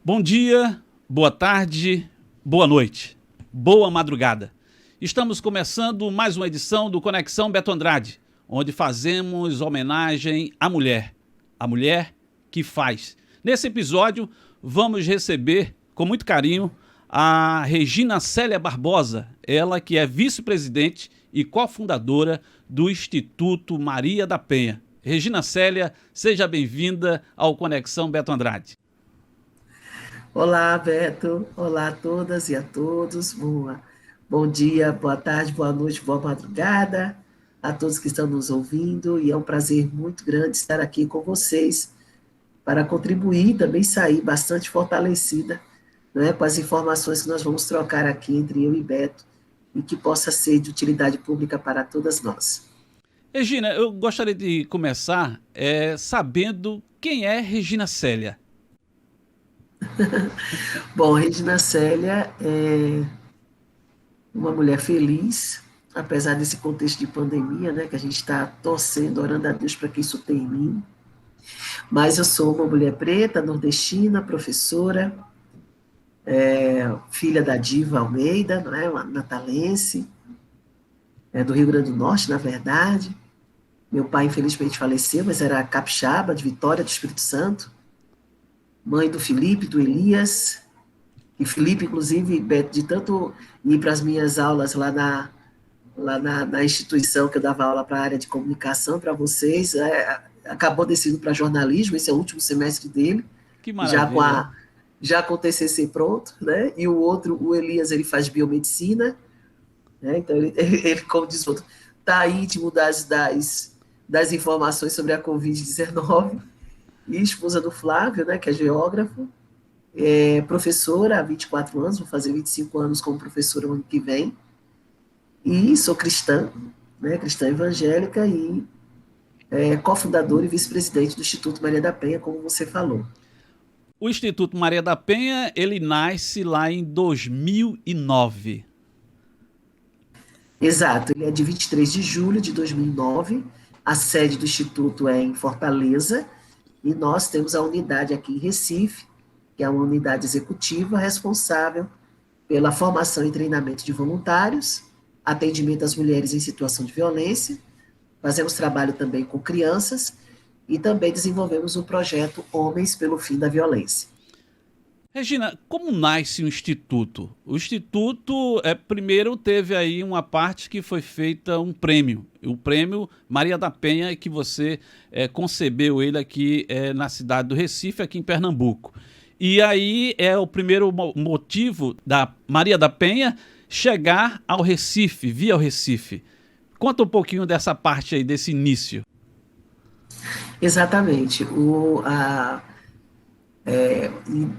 Bom dia, boa tarde, boa noite, boa madrugada. Estamos começando mais uma edição do Conexão Beto Andrade, onde fazemos homenagem à mulher que faz. Nesse episódio, vamos receber com muito carinho a Regina Célia Barbosa, ela que é vice-presidente e cofundadora do Instituto Maria da Penha. Regina Célia, seja bem-vinda ao Conexão Beto Andrade. Olá, Beto. Olá a todas e a todos. Bom dia, boa tarde, boa noite, boa madrugada a todos que estão nos ouvindo. E é um prazer muito grande estar aqui com vocês para contribuir e também sair bastante fortalecida, né, com as informações que nós vamos trocar aqui entre eu e Beto e que possa ser de utilidade pública para todas nós. Regina, eu gostaria de começar sabendo quem é Regina Célia. Bom, Regina Célia é uma mulher feliz, apesar desse contexto de pandemia, né, que a gente está torcendo, orando a Deus para que isso termine. Mas eu sou uma mulher preta, nordestina, professora, filha da Diva Almeida, não é, uma natalense, do Rio Grande do Norte, na verdade. Meu pai, infelizmente, faleceu, mas era capixaba, de Vitória do Espírito Santo. Mãe do Felipe, do Elias. E Felipe, inclusive, de tanto ir para as minhas aulas lá na instituição que eu dava aula para a área de comunicação para vocês, acabou descendo para jornalismo, esse é o último semestre dele, Que já maravilha. já com o TCC pronto, né? E o outro, o Elias, ele faz biomedicina, né? Então ele, como diz o outro, está íntimo das informações sobre a Covid-19, e esposa do Flávio, né, que é geógrafo, professora há 24 anos, vou fazer 25 anos como professora no ano que vem, e sou cristã, né, cristã evangélica e cofundadora e vice-presidente do Instituto Maria da Penha, como você falou. O Instituto Maria da Penha, ele nasce lá em 2009. Exato, ele é de 23 de julho de 2009, a sede do Instituto é em Fortaleza, e nós temos a unidade aqui em Recife, que é uma unidade executiva responsável pela formação e treinamento de voluntários, atendimento às mulheres em situação de violência, fazemos trabalho também com crianças e também desenvolvemos o projeto Homens pelo Fim da Violência. Regina, como nasce o Instituto? O Instituto, primeiro teve aí uma parte que foi feita um prêmio, o prêmio Maria da Penha, que você concebeu ele aqui na cidade do Recife, aqui em Pernambuco. E aí é o primeiro motivo da Maria da Penha chegar ao Recife, via o Recife. Conta um pouquinho dessa parte aí, desse início. Exatamente.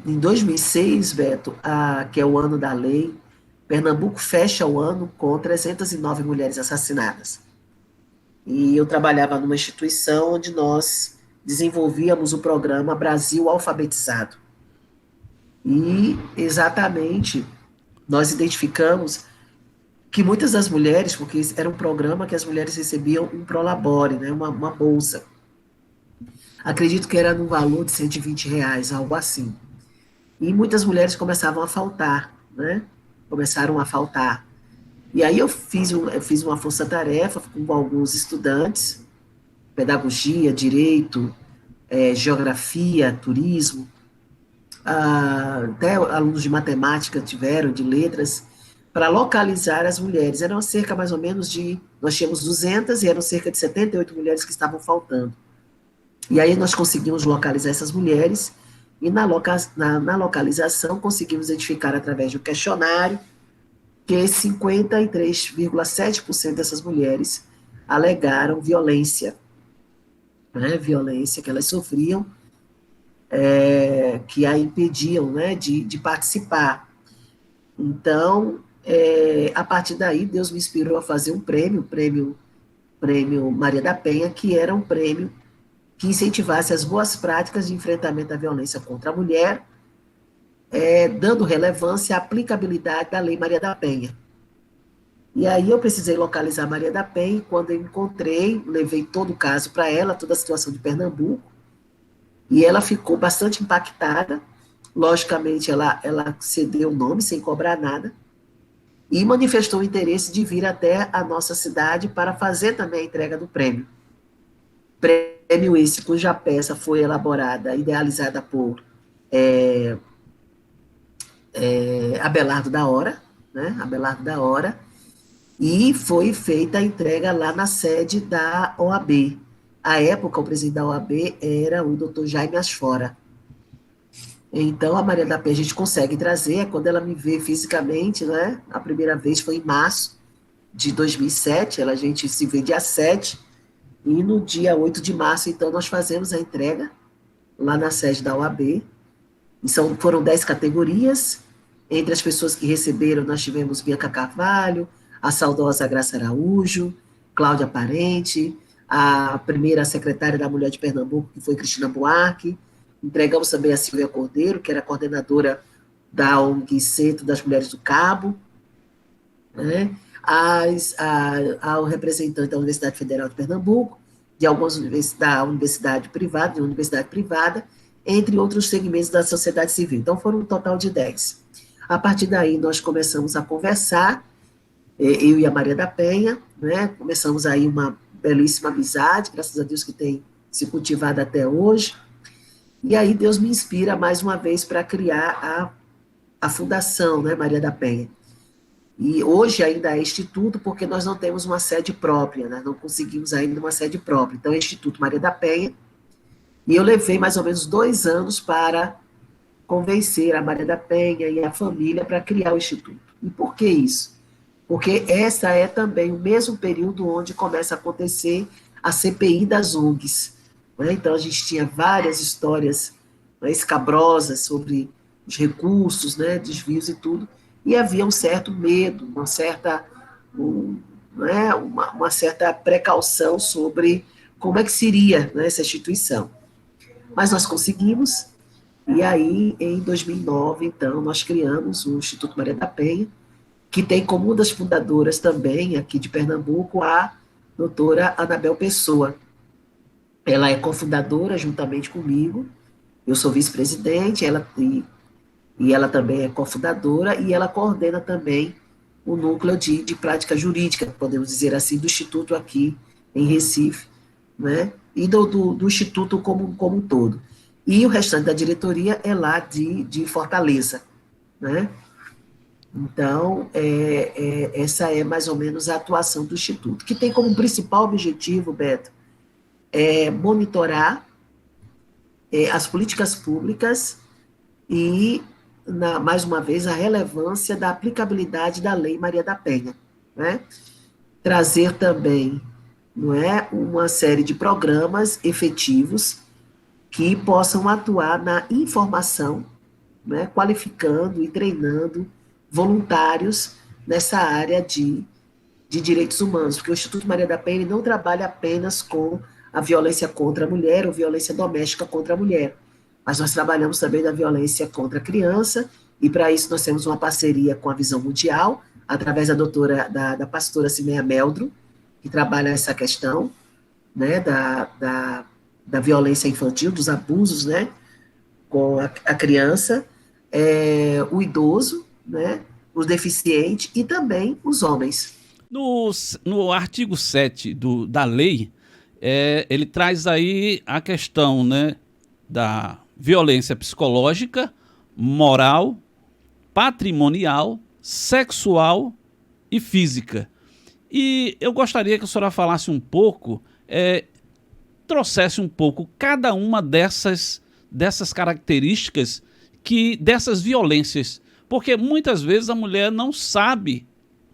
Em 2006, Beto, que é o ano da lei, Pernambuco fecha o ano com 309 mulheres assassinadas. E eu trabalhava numa instituição onde nós desenvolvíamos o programa Brasil Alfabetizado. E, exatamente, nós identificamos que muitas das mulheres, porque era um programa que as mulheres recebiam um prolabore, né, uma bolsa. Acredito que era no valor de R$ 120, algo assim. E muitas mulheres começavam a faltar, né? Começaram a faltar. E aí eu fiz uma força-tarefa com alguns estudantes, pedagogia, direito, geografia, turismo, até alunos de matemática tiveram, de letras, para localizar as mulheres. Eram cerca mais ou menos nós tínhamos 200 e eram cerca de 78 mulheres que estavam faltando. E aí nós conseguimos localizar essas mulheres e na localização conseguimos identificar através de um questionário que 53,7% dessas mulheres alegaram violência, né, violência que elas sofriam, que a impediam, né, de participar. Então, a partir daí, Deus me inspirou a fazer um prêmio Maria da Penha, que era um prêmio que incentivasse as boas práticas de enfrentamento à violência contra a mulher, dando relevância à aplicabilidade da Lei Maria da Penha. E aí eu precisei localizar Maria da Penha, e quando eu encontrei, levei todo o caso para ela, toda a situação de Pernambuco, e ela ficou bastante impactada, Logicamente, ela cedeu o nome sem cobrar nada e manifestou o interesse de vir até a nossa cidade para fazer também a entrega do prêmio. Prêmio esse cuja peça foi elaborada, idealizada por Abelardo da Hora, né? Abelardo da Hora, e foi feita a entrega lá na sede da OAB. À época, o presidente da OAB era o Dr. Jaime Asfora. Então, a Maria da Penha a gente consegue trazer, quando ela me vê fisicamente, né? A primeira vez foi em março de 2007, a gente se vê dia 7, e no dia 8 de março, então, nós fazemos a entrega lá na sede da OAB. E foram 10 categorias. Entre as pessoas que receberam, nós tivemos Bianca Carvalho, a saudosa Graça Araújo, Cláudia Parente, a primeira secretária da Mulher de Pernambuco, que foi Cristina Buarque. Entregamos também a Silvia Cordeiro, que era coordenadora da ONG Centro das Mulheres do Cabo, né? Ao representante da Universidade Federal de Pernambuco, de algumas da universidade privada, entre outros segmentos da sociedade civil. Então, foram um total de 10. A partir daí, nós começamos a conversar, eu e a Maria da Penha, né? Começamos aí uma belíssima amizade, graças a Deus que tem se cultivado até hoje. E aí Deus me inspira mais uma vez para criar a fundação, né, Maria da Penha. E hoje ainda é instituto, porque nós não temos uma sede própria, né? Não conseguimos ainda uma sede própria. Então, é Instituto Maria da Penha. E eu levei mais ou menos 2 anos para convencer a Maria da Penha e a família para criar o Instituto. E por que isso? Porque essa é também o mesmo período onde começa a acontecer a CPI das ONGs. Né? Então, a gente tinha várias histórias, né, escabrosas sobre os recursos, né, desvios e tudo, e havia um certo medo, uma certa precaução sobre como é que seria, né, essa instituição. Mas nós conseguimos, e aí, em 2009, então, nós criamos o Instituto Maria da Penha, que tem como uma das fundadoras também, aqui de Pernambuco, a doutora Anabel Pessoa. Ela é cofundadora juntamente comigo, eu sou vice-presidente, e ela também é cofundadora, e ela coordena também o núcleo de prática jurídica, podemos dizer assim, do Instituto aqui em Recife, né? E do Instituto como um todo. E o restante da diretoria é lá de Fortaleza, né? Então, essa é mais ou menos a atuação do Instituto, que tem como principal objetivo, Beto, monitorar as políticas públicas e, mais uma vez, a relevância da aplicabilidade da Lei Maria da Penha, né? Trazer também, não é, uma série de programas efetivos que possam atuar na informação, né, qualificando e treinando voluntários nessa área de direitos humanos, porque o Instituto Maria da Penha não trabalha apenas com a violência contra a mulher ou violência doméstica contra a mulher, mas nós trabalhamos também na violência contra a criança, e para isso nós temos uma parceria com a Visão Mundial, através da pastora Cimeia Meldro, que trabalha essa questão, né, da violência infantil, dos abusos, né, com a criança, o idoso, né, os deficientes e também os homens. No artigo 7 da lei, ele traz aí a questão, né, da violência psicológica, moral, patrimonial, sexual e física. E eu gostaria que a senhora falasse um pouco, trouxesse um pouco cada uma dessas características, dessas violências, porque muitas vezes a mulher não sabe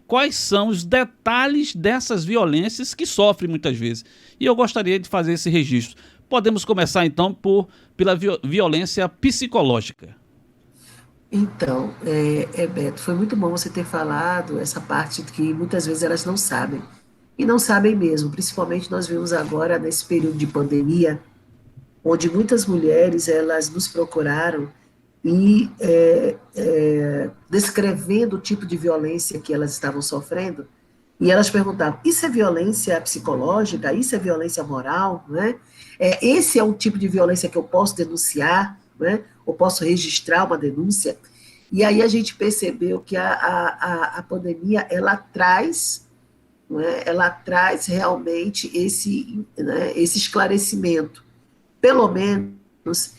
quais são os detalhes dessas violências que sofre muitas vezes. E eu gostaria de fazer esse registro. Podemos começar então pela violência psicológica. Então, Beto, foi muito bom você ter falado essa parte que muitas vezes elas não sabem. E não sabem mesmo, principalmente nós vimos agora nesse período de pandemia, onde muitas mulheres elas nos procuraram e descrevendo o tipo de violência que elas estavam sofrendo, e elas perguntavam, isso é violência psicológica? Isso é violência moral? Né? Esse é um tipo de violência que eu posso denunciar? né? Ou posso registrar uma denúncia. E aí a gente percebeu que a pandemia, ela traz realmente esse esclarecimento, pelo menos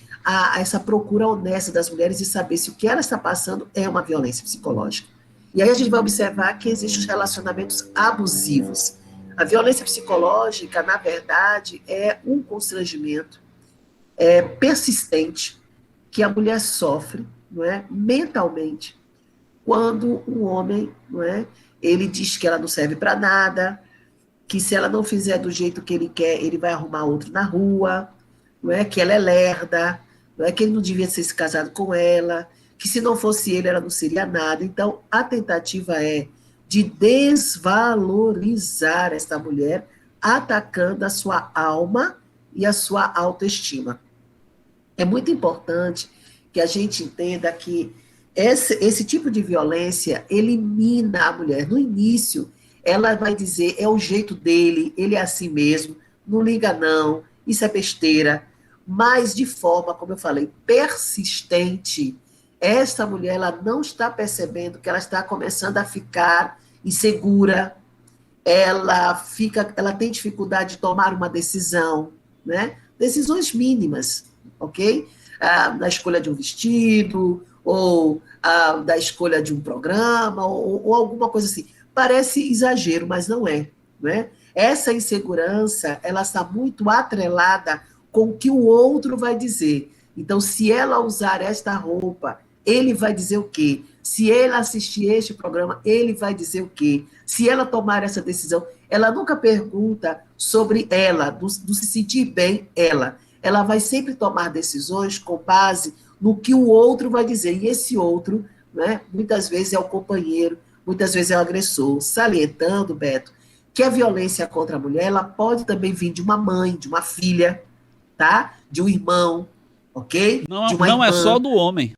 essa procura honesta das mulheres de saber se o que ela está passando é uma violência psicológica. E aí a gente vai observar que existem os relacionamentos abusivos. A violência psicológica, na verdade, é um constrangimento persistente que a mulher sofre, não é, mentalmente, quando um homem, não é, ele diz que ela não serve para nada, que se ela não fizer do jeito que ele quer, ele vai arrumar outro na rua, não é, que ela é lerda, não é, que ele não devia ter se casado com ela, que se não fosse ele, ela não seria nada. Então, a tentativa é de desvalorizar essa mulher, atacando a sua alma e a sua autoestima. É muito importante que a gente entenda que esse tipo de violência elimina a mulher. No início, ela vai dizer, é o jeito dele, ele é assim mesmo, não liga não, isso é besteira. Mas de forma, como eu falei, persistente, essa mulher ela não está percebendo que ela está começando a ficar insegura, ela tem dificuldade de tomar uma decisão, né? Decisões mínimas, ok? Da escolha de um vestido, ou da escolha de um programa, ou alguma coisa assim. Parece exagero, mas não é, né? Essa insegurança, ela está muito atrelada com o que o outro vai dizer. Então, se ela usar esta roupa, ele vai dizer o quê? Se ela assistir este programa, ele vai dizer o quê? Se ela tomar essa decisão, ela nunca pergunta sobre ela, do se sentir bem, ela. Ela vai sempre tomar decisões com base no que o outro vai dizer. E esse outro, né, muitas vezes é o companheiro, muitas vezes é o agressor. Salientando, Beto, que a violência contra a mulher, ela pode também vir de uma mãe, de uma filha, tá? De um irmão, ok? De uma Não irmã. é só do homem,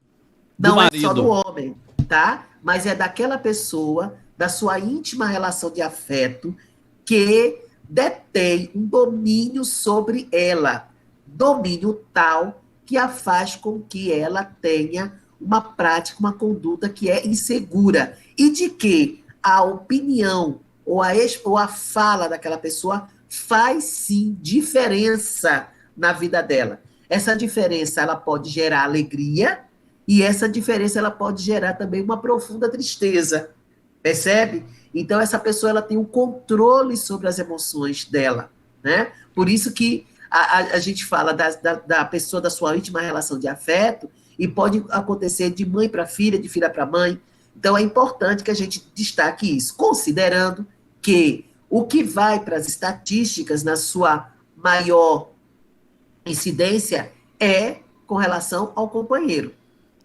do não marido. É só do homem, tá? Mas é daquela pessoa, da sua íntima relação de afeto, que detém um domínio sobre ela. Domínio tal que a faz com que ela tenha uma prática, uma conduta que é insegura. E de que a opinião ou a fala daquela pessoa faz sim diferença na vida dela. Essa diferença ela pode gerar alegria e essa diferença ela pode gerar também uma profunda tristeza, percebe? Então essa pessoa ela tem um controle sobre as emoções dela, né? Por isso que a gente fala da pessoa da sua íntima relação de afeto e pode acontecer de mãe para filha, de filha para mãe. Então é importante que a gente destaque isso, considerando que o que vai para as estatísticas na sua maior incidência é com relação ao companheiro,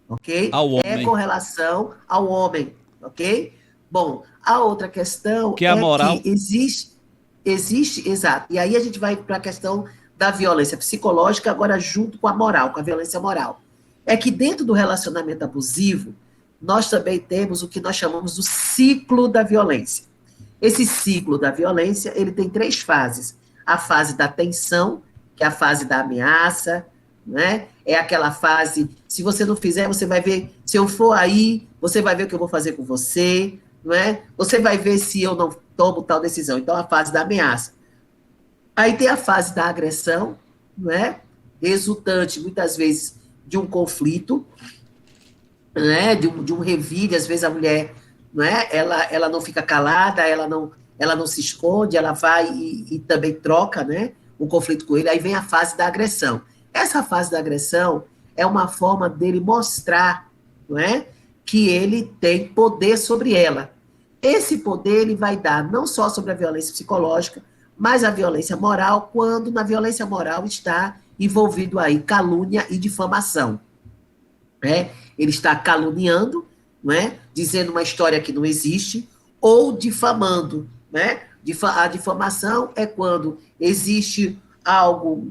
ok? Ao homem. É com relação ao homem, ok? Bom, a outra questão que a moral... que existe, exato. E aí a gente vai para a questão da violência psicológica, agora junto com a moral, com a violência moral. É que dentro do relacionamento abusivo, nós também temos o que nós chamamos do ciclo da violência. Esse ciclo da violência, ele tem 3 fases. A fase da tensão, que é a fase da ameaça, né? É aquela fase, se você não fizer, você vai ver, se eu for aí, você vai ver o que eu vou fazer com você, não é? Você vai ver se eu não tomo tal decisão. Então, a fase da ameaça. Aí tem a fase da agressão, não é? Resultante, muitas vezes, de um conflito, né? De um revide, às vezes a mulher, não é? Ela não fica calada, ela não se esconde, ela vai e também troca, né? Um conflito com ele. Aí vem a fase da agressão. Essa fase da agressão é uma forma dele mostrar, não é? Que ele tem poder sobre ela. Esse poder ele vai dar não só sobre a violência psicológica, mas a violência moral, quando na violência moral está envolvido aí calúnia e difamação. Né? Ele está caluniando, não é? Dizendo uma história que não existe, ou difamando. Né? A difamação é quando existe algo,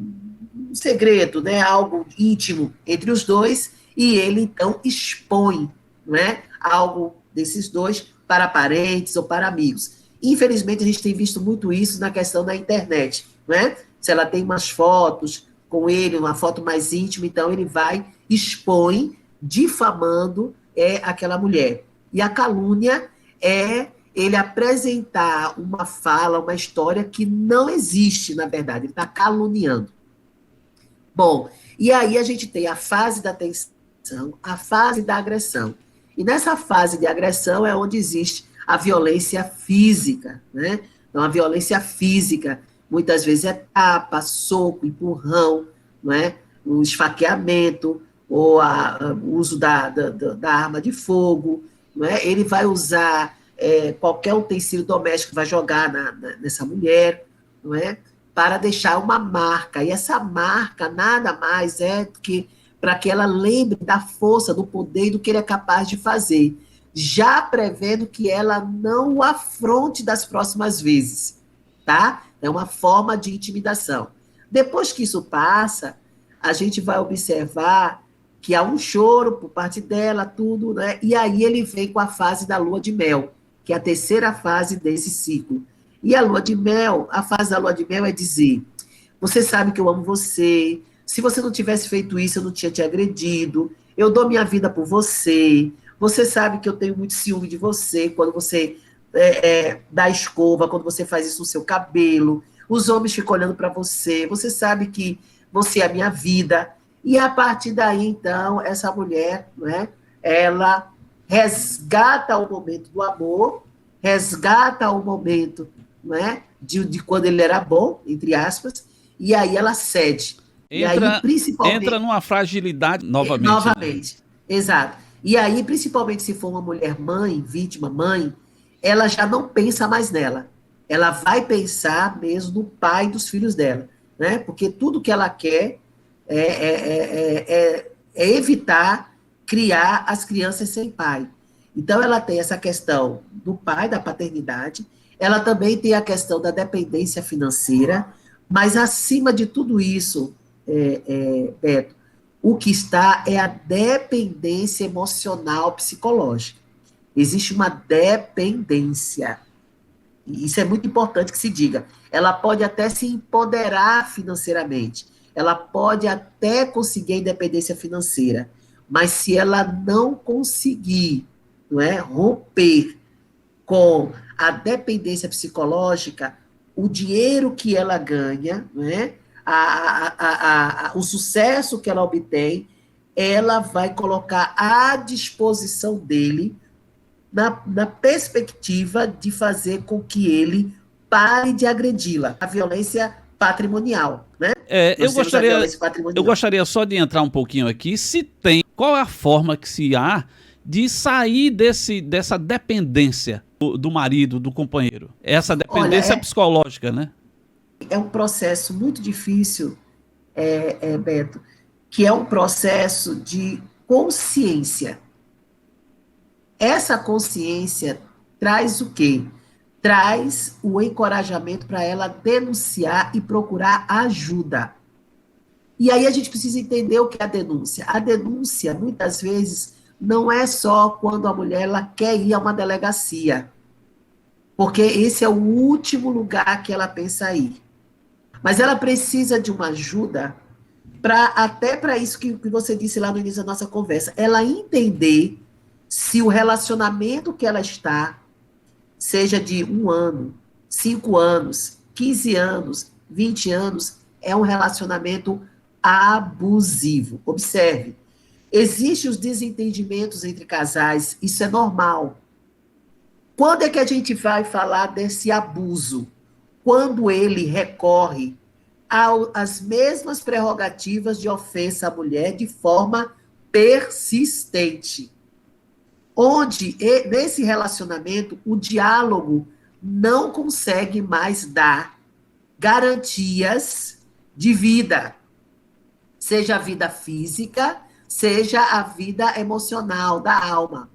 um segredo, né? Algo íntimo entre os dois, e ele então expõe, não é? Algo desses dois para parentes ou para amigos. Infelizmente, a gente tem visto muito isso na questão da internet, né? Se ela tem umas fotos com ele, uma foto mais íntima, então ele vai expõe, difamando aquela mulher. E a calúnia é ele apresentar uma fala, uma história que não existe, na verdade, ele está caluniando. Bom, e aí a gente tem a fase da tensão, a fase da agressão. E nessa fase de agressão é onde existe a violência física, né? Então, a violência física, muitas vezes é tapa, soco, empurrão, não é? O esfaqueamento, ou o uso da arma de fogo, não é? Ele vai usar qualquer utensílio doméstico que vai jogar nessa mulher, não é? Para deixar uma marca. E essa marca nada mais é que para que ela lembre da força, do poder e do que ele é capaz de fazer, já prevendo que ela não o afronte das próximas vezes, tá? É uma forma de intimidação. Depois que isso passa, a gente vai observar que há um choro por parte dela, tudo, né? E aí ele vem com a fase da lua de mel, que é a terceira fase desse ciclo. E a lua de mel, a fase da lua de mel é dizer: você sabe que eu amo você, se você não tivesse feito isso, eu não tinha te agredido, eu dou minha vida por você, você sabe que eu tenho muito ciúme de você, quando você dá escova, quando você faz isso no seu cabelo, os homens ficam olhando para você, você sabe que você é a minha vida. E a partir daí, então, essa mulher, né, ela resgata o momento do amor, resgata o momento, né, de quando ele era bom, entre aspas, e aí ela cede. E aí, principalmente, entra numa fragilidade novamente. Novamente, né? Exato. E aí, principalmente se for uma mulher mãe, vítima, mãe, ela já não pensa mais nela. Ela vai pensar mesmo no pai dos filhos dela, né? Porque tudo que ela quer é evitar criar as crianças sem pai. Então, ela tem essa questão do pai, da paternidade, ela também tem a questão da dependência financeira, mas, acima de tudo isso, Beto, o que está é a dependência emocional psicológica. Existe uma dependência. E isso é muito importante que se diga. Ela pode até se empoderar financeiramente, ela pode até conseguir a independência financeira, mas se ela não conseguir, não é, romper com a dependência psicológica, o dinheiro que ela ganha, não é, o sucesso que ela obtém, ela vai colocar à disposição dele na perspectiva de fazer com que ele pare de agredi-la. A violência patrimonial, né? Eu gostaria só de entrar um pouquinho aqui, se tem, qual é a forma que se há de sair dessa dependência do marido, do companheiro? Essa dependência psicológica, né? É um processo muito difícil, Beto, que é um processo de consciência. Essa consciência traz o quê? Traz o encorajamento para ela denunciar e procurar ajuda. E aí a gente precisa entender o que é a denúncia. A denúncia, muitas vezes, não é só quando a mulher ela quer ir a uma delegacia, porque esse é o último lugar que ela pensa ir. Mas ela precisa de uma ajuda até para isso que você disse lá no início da nossa conversa, ela entender se o relacionamento que ela está, seja de 1 ano, 5 anos, 15 anos, 20 anos, é um relacionamento abusivo. Observe, existem os desentendimentos entre casais, isso é normal. Quando é que a gente vai falar desse abuso? Quando ele recorre às mesmas prerrogativas de ofensa à mulher de forma persistente. Onde, nesse relacionamento, o diálogo não consegue mais dar garantias de vida, seja a vida física, seja a vida emocional, da alma.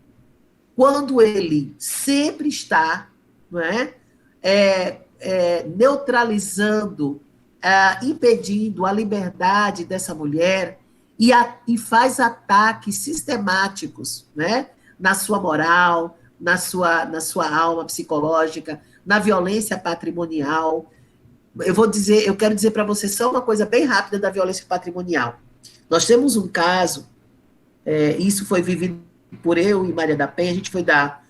Quando ele sempre está, não é, neutralizando, impedindo a liberdade dessa mulher e faz ataques sistemáticos, né, na sua moral, na sua alma psicológica, na violência patrimonial. Eu quero dizer para você só uma coisa bem rápida da violência patrimonial. Nós temos um caso Isso foi vivido por eu e Maria da Penha. A gente foi dar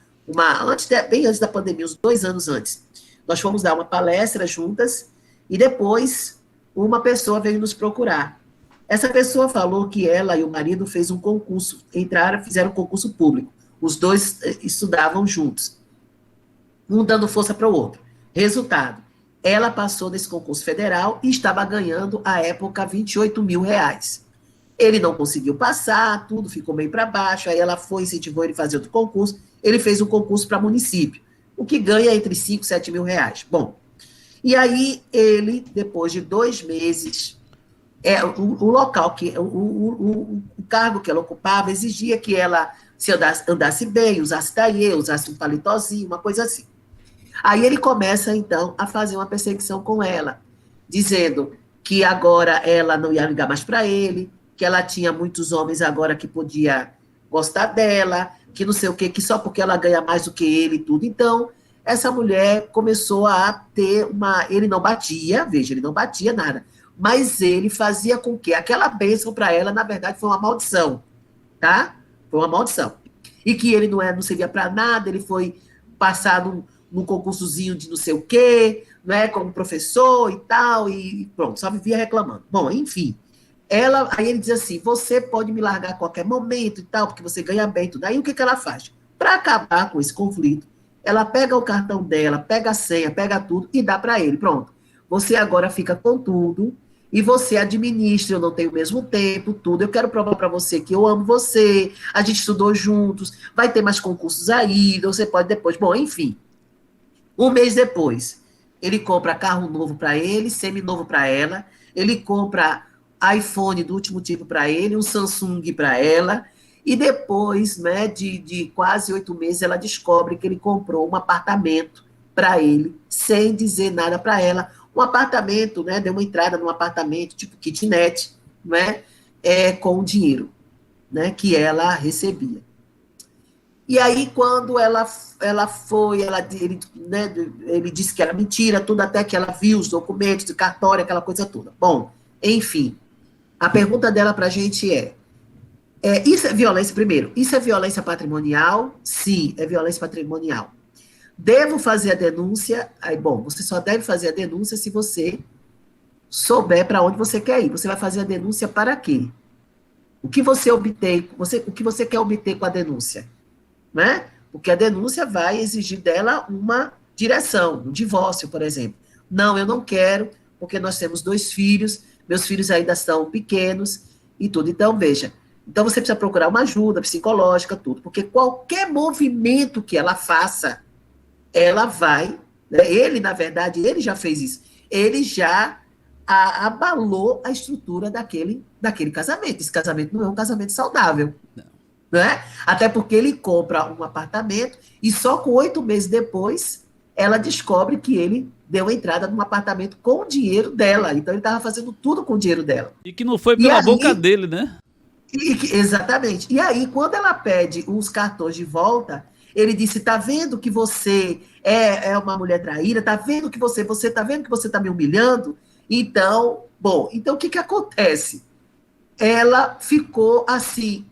bem antes da pandemia, uns 2 anos antes. Nós fomos dar uma palestra juntas e depois uma pessoa veio nos procurar. Essa pessoa falou que ela e o marido fez um concurso, fizeram um concurso público. Os dois estudavam juntos, um dando força para o outro. Resultado, ela passou nesse concurso federal e estava ganhando, à época, R$ 28.000. Ele não conseguiu passar, tudo ficou meio para baixo, aí ela incentivou ele a fazer outro concurso, ele fez um concurso para município, o que ganha entre 5 e 7 mil reais. Bom, e aí ele, depois de 2 meses, o local, o cargo que ela ocupava exigia que ela se andasse bem, usasse taie, usasse um palitozinho, uma coisa assim. Aí ele começa, então, a fazer uma perseguição com ela, dizendo que agora ela não ia ligar mais para ele, que ela tinha muitos homens agora que podia gostar dela, que não sei o quê, que só porque ela ganha mais do que ele e tudo. Então, essa mulher começou a ter uma... Ele não batia, veja, ele não batia nada, mas ele fazia com que aquela bênção para ela, na verdade, foi uma maldição, tá? Foi uma maldição. E que ele não servia para nada, ele foi passar num concursozinho de não sei o quê, né, como professor e tal, e pronto, só vivia reclamando. Bom, enfim, aí ele diz assim, você pode me largar a qualquer momento e tal, porque você ganha bem, tudo. Aí o que ela faz? Para acabar com esse conflito, ela pega o cartão dela, pega a senha, pega tudo e dá para ele. Pronto, você agora fica com tudo e você administra, eu não tenho o mesmo tempo, tudo. Eu quero provar para você que eu amo você, a gente estudou juntos, vai ter mais concursos aí, você pode depois. Bom, enfim, 1 mês depois, ele compra carro novo para ele, semi-novo para ela, ele compra iPhone do último tipo para ele, um Samsung para ela, e depois, né, de quase 8 meses, ela descobre que ele comprou um apartamento para ele, sem dizer nada para ela. Um apartamento, né, deu uma entrada num apartamento, tipo kitnet, né, com dinheiro, né, que ela recebia. E aí, quando ela foi, ele disse que era mentira, tudo, até que ela viu os documentos de cartório, aquela coisa toda. Bom, enfim, a pergunta dela para a gente isso é violência, primeiro, isso é violência patrimonial? Sim, é violência patrimonial. Devo fazer a denúncia? Aí, bom, você só deve fazer a denúncia se você souber para onde você quer ir. Você vai fazer a denúncia para quê? O que você obtém, o que você quer obter com a denúncia? Né? Porque a denúncia vai exigir dela uma direção, um divórcio, por exemplo. Não, eu não quero, porque nós temos 2 filhos, meus filhos ainda são pequenos e tudo. Então, veja, então você precisa procurar uma ajuda psicológica, tudo, porque qualquer movimento que ela faça, ela vai, né? Ele, na verdade, ele já fez isso, ele já abalou a estrutura daquele casamento. Esse casamento não é um casamento saudável. Né? Até porque ele compra um apartamento e só com 8 meses depois ela descobre que ele deu entrada num apartamento com o dinheiro dela. Então ele estava fazendo tudo com o dinheiro dela. E que não foi pela boca dele, né? Exatamente. E aí, quando ela pede os cartões de volta, ele disse: tá vendo que você é uma mulher traíra? Tá vendo que você tá vendo que você está me humilhando? Então, bom, então o que acontece? Ela ficou assim,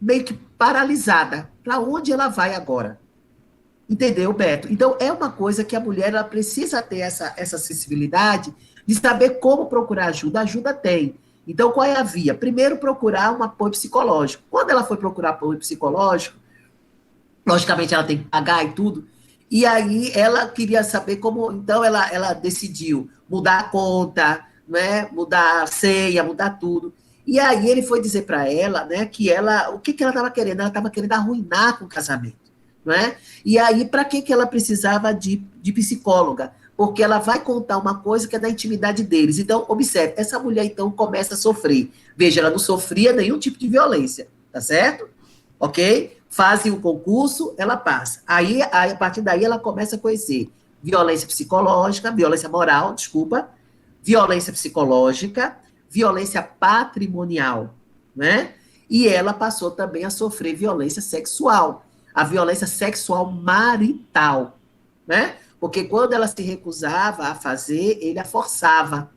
meio que paralisada. Para onde ela vai agora? Entendeu, Beto? Então, é uma coisa que a mulher ela precisa ter essa sensibilidade de saber como procurar ajuda. Ajuda tem. Então, qual é a via? Primeiro, procurar um apoio psicológico. Quando ela foi procurar apoio psicológico, logicamente ela tem que pagar e tudo, e aí ela queria saber como... Então, ela decidiu mudar a conta, né? Mudar a senha, mudar tudo. E aí ele foi dizer para ela, né, que o que ela estava querendo? Ela estava querendo arruinar com o casamento, não é? E aí, para que ela precisava de psicóloga? Porque ela vai contar uma coisa que é da intimidade deles. Então, observe, essa mulher, então, começa a sofrer. Veja, ela não sofria nenhum tipo de violência, tá certo? Ok? Fazem o concurso, ela passa. Aí, a partir daí, ela começa a conhecer violência psicológica, violência moral, desculpa, violência psicológica, violência patrimonial, né? E ela passou também a sofrer violência sexual, a violência sexual marital, né? Porque quando ela se recusava a fazer, ele a forçava,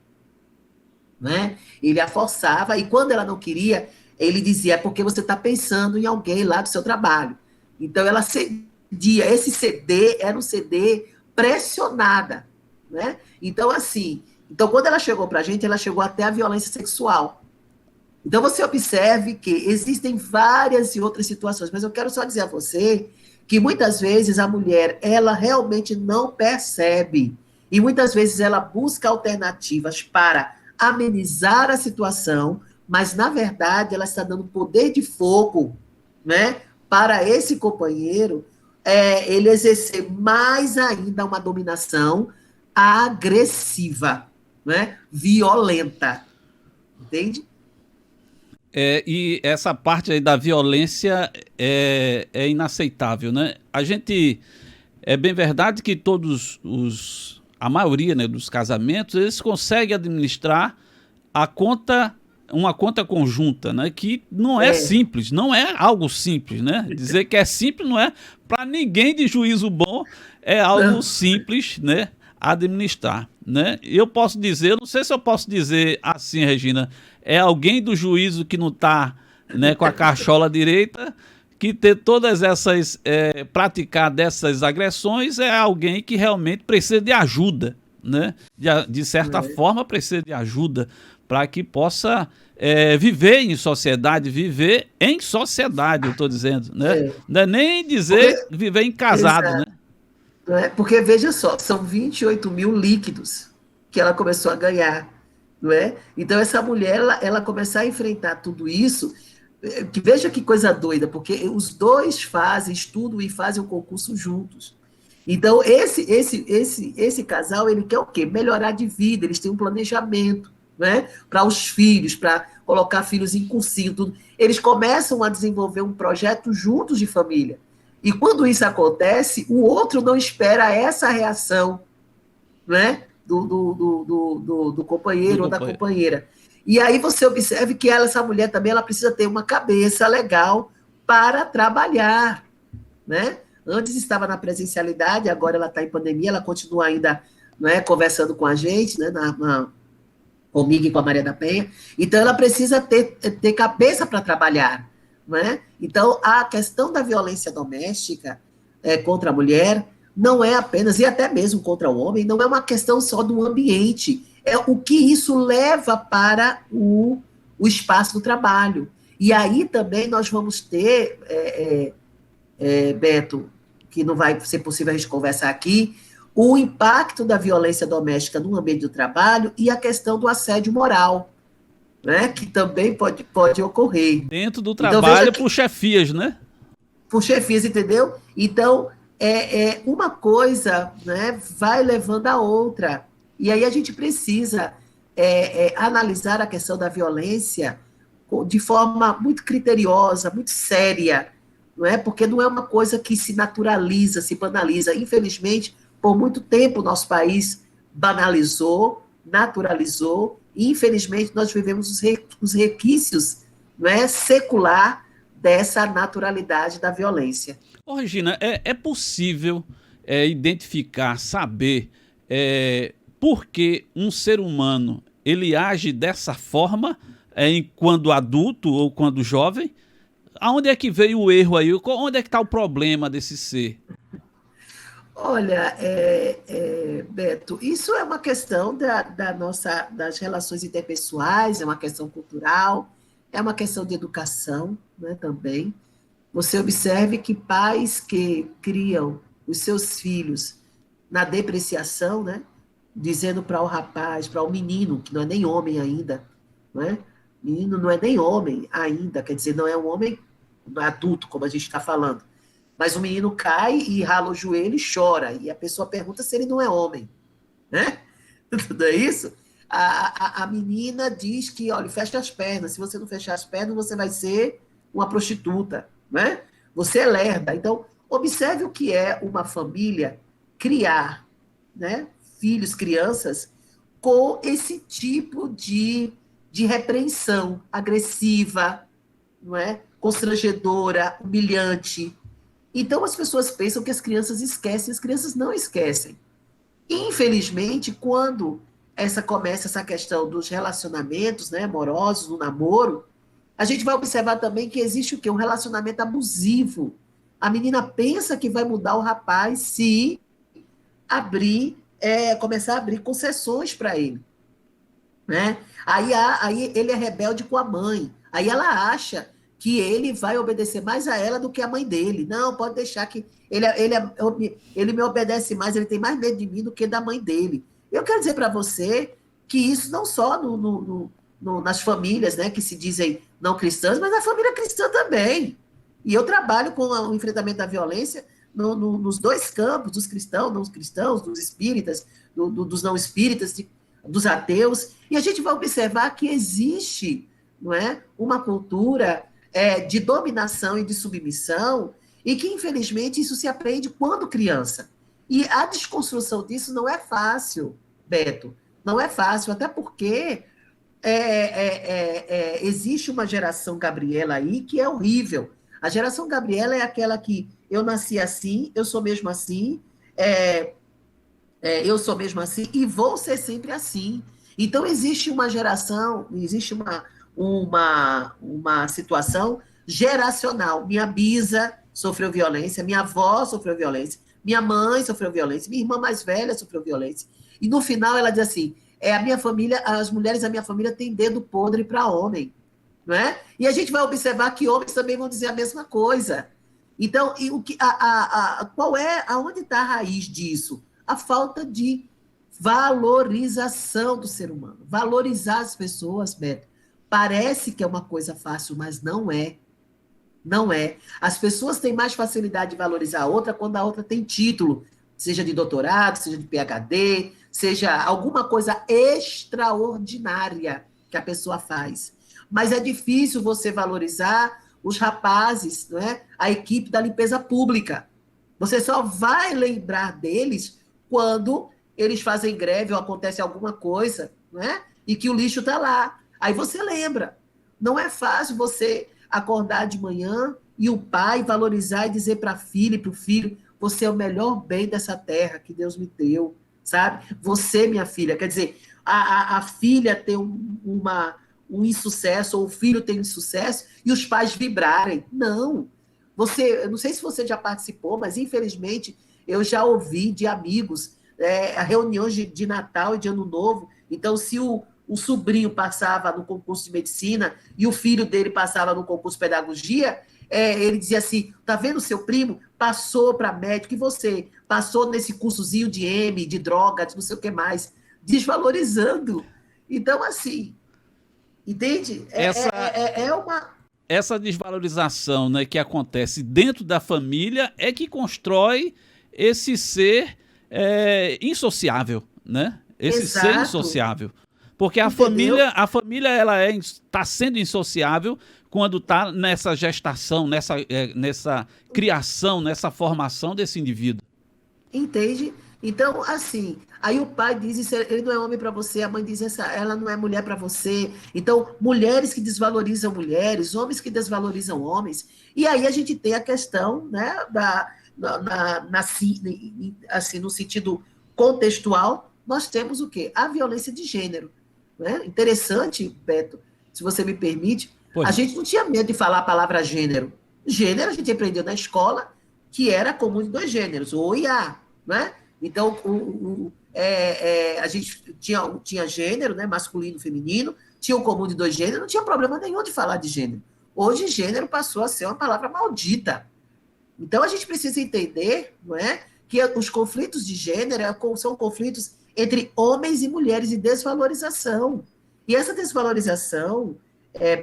né? Ele a forçava, e quando ela não queria, Ele dizia, é porque você está pensando em alguém lá do seu trabalho. Então, ela cedia. Esse CD era um CD pressionada, né? Então, assim, então, quando ela chegou para a gente, ela chegou até a violência sexual. Então, você observe que existem várias e outras situações, mas eu quero só dizer a você que muitas vezes a mulher, ela realmente não percebe, e muitas vezes ela busca alternativas para amenizar a situação, mas, na verdade, ela está dando poder de fogo, né, para esse companheiro, ele exercer mais ainda uma dominação agressiva, né, violenta, entende? E essa parte aí da violência é inaceitável, né? A gente, é bem verdade que a maioria, né, dos casamentos, eles conseguem administrar a conta, uma conta conjunta, né? Que não é simples, não é algo simples, né? Dizer que é simples não é, para ninguém de juízo bom, é algo simples, né? Administrar, né? Eu posso dizer, não sei se eu posso dizer assim, Regina, é alguém do juízo que não está, né, com a cachola direita, que ter todas essas, praticar dessas agressões é alguém que realmente precisa de ajuda, né? De certa forma precisa de ajuda para que possa viver em sociedade, eu estou dizendo, né? Não é nem dizer Porque, viver em casado, né? né? Porque, veja só, são 28 mil líquidos que ela começou a ganhar, não é? Então, essa mulher, ela começar a enfrentar tudo isso, que veja que coisa doida, porque os dois estudam e fazem o concurso juntos. Então, esse casal, ele quer o quê? Melhorar de vida, eles têm um planejamento, né? Para os filhos, para colocar filhos em cursinho, tudo. Eles começam a desenvolver um projeto juntos de família. E quando isso acontece, o outro não espera essa reação, né? Do companheiro ou da companheira. E aí você observe que essa mulher também ela precisa ter uma cabeça legal para trabalhar, né? Antes estava na presencialidade, agora ela está em pandemia, ela continua ainda, né, conversando com a gente, né, comigo e com a Maria da Penha. Então, ela precisa ter cabeça para trabalhar, né? Então, a questão da violência doméstica contra a mulher não é apenas, e até mesmo contra o homem, não é uma questão só do ambiente, é o que isso leva para o espaço do trabalho. E aí também nós vamos ter, Beto, que não vai ser possível a gente conversar aqui, o impacto da violência doméstica no ambiente do trabalho e a questão do assédio moral, né, que também pode ocorrer. Dentro do Então, trabalho, por chefias, né? Por chefias, entendeu? Então, uma coisa, né, vai levando a outra. E aí a gente precisa analisar a questão da violência de forma muito criteriosa, muito séria, não é? Porque não é uma coisa que se naturaliza, se banaliza. Infelizmente, por muito tempo o nosso país banalizou, naturalizou, e infelizmente nós vivemos os requisitos, não é, secular dessa naturalidade da violência. Ô, Regina, é possível identificar, saber por que um ser humano ele age dessa forma quando adulto ou quando jovem? Aonde é que veio o erro aí? Onde é que está o problema desse ser? Olha, Beto, isso é uma questão das relações interpessoais, é uma questão cultural, é uma questão de educação, né, também. Você observe que pais que criam os seus filhos na depreciação, né, dizendo para o rapaz, para o menino, que não é nem homem ainda, não é? Menino não é nem homem ainda, quer dizer, não é um homem adulto, como a gente está falando. Mas o menino cai e rala o joelho e chora. E a pessoa pergunta se ele não é homem. Né? Tudo é isso? A menina diz que, olha, fecha as pernas. Se você não fechar as pernas, você vai ser uma prostituta. Né? Você é lerda. Então, observe o que é uma família criar, né, filhos, crianças, com esse tipo de repreensão agressiva, não é? Constrangedora, humilhante. Então, as pessoas pensam que as crianças esquecem, as crianças não esquecem. Infelizmente, quando começa essa questão dos relacionamentos, né, amorosos, no namoro, A gente vai observar também que existe o quê? Um relacionamento abusivo. A menina pensa que vai mudar o rapaz se começar a abrir concessões para ele, né? Aí ele é rebelde com a mãe. Aí ela acha que ele vai obedecer mais a ela do que a mãe dele. Não, pode deixar que ele me obedece mais, ele tem mais medo de mim do que da mãe dele. Eu quero dizer para você que isso não só nas famílias, né, que se dizem não cristãs, mas na família cristã também. E eu trabalho com o enfrentamento da violência nos dois campos, dos cristãos, não cristãos, dos espíritas, dos não espíritas, dos ateus, e a gente vai observar que existe, não é, uma cultura de dominação e de submissão, e que, infelizmente, isso se aprende quando criança. E a desconstrução disso não é fácil, Beto, não é fácil, até porque existe uma geração Gabriela aí que é horrível. A geração Gabriela é aquela que eu nasci assim, eu sou mesmo assim, eu sou mesmo assim e vou ser sempre assim. Então, existe uma geração, existe uma situação geracional. Minha bisa sofreu violência, minha avó sofreu violência, minha mãe sofreu violência, minha irmã mais velha sofreu violência. E no final ela diz assim, a minha família, as mulheres da minha família têm dedo podre para homem, não é? E a gente vai observar que homens também vão dizer a mesma coisa. Então, aonde está a raiz disso? A falta de valorização do ser humano. Valorizar as pessoas, Beto, parece que é uma coisa fácil, mas não é. Não é. As pessoas têm mais facilidade de valorizar a outra quando a outra tem título, seja de doutorado, seja de PhD, seja alguma coisa extraordinária que a pessoa faz. Mas é difícil você valorizar os rapazes, não é? A equipe da limpeza pública. Você só vai lembrar deles quando eles fazem greve ou acontece alguma coisa, não é? E que o lixo está lá. Aí você lembra. Não é fácil você acordar de manhã e o pai valorizar e dizer para a filha e para o filho, você é o melhor bem dessa terra que Deus me deu, sabe? Você, minha filha, quer dizer, a filha tem um insucesso, ou o filho tem um insucesso, e os pais vibrarem. Não. Eu não sei se você já participou, mas infelizmente eu já ouvi de amigos reuniões de Natal e de Ano Novo. Então, se o sobrinho passava no concurso de medicina e o filho dele passava no concurso de pedagogia, ele dizia assim, tá vendo seu primo? Passou para médico, e você passou nesse cursozinho de M, de droga, de não sei o que mais, desvalorizando. Então, assim, entende? Essa desvalorização, né, que acontece dentro da família é que constrói esse ser insociável, né? Esse Exato. ser insociável. Porque a família ela está sendo insociável quando está nessa gestação, nessa criação, nessa formação desse indivíduo. Entende? Então, assim, aí o pai diz, isso, ele não é homem para você, a mãe diz, ela não é mulher para você. Então, mulheres que desvalorizam mulheres, homens que desvalorizam homens. E aí a gente tem a questão, né, assim, no sentido contextual, nós temos o quê? A violência de gênero. Né? Interessante, Beto, se você me permite, a gente não tinha medo de falar a palavra gênero. Gênero a gente aprendeu na escola que era comum de dois gêneros, o e a, né? Então, a gente tinha gênero, né, masculino e feminino, tinha o comum de dois gêneros, não tinha problema nenhum de falar de gênero. Hoje, gênero passou a ser uma palavra maldita. Então, a gente precisa entender, não é, que os conflitos de gênero são conflitos entre homens e mulheres de desvalorização. E essa desvalorização,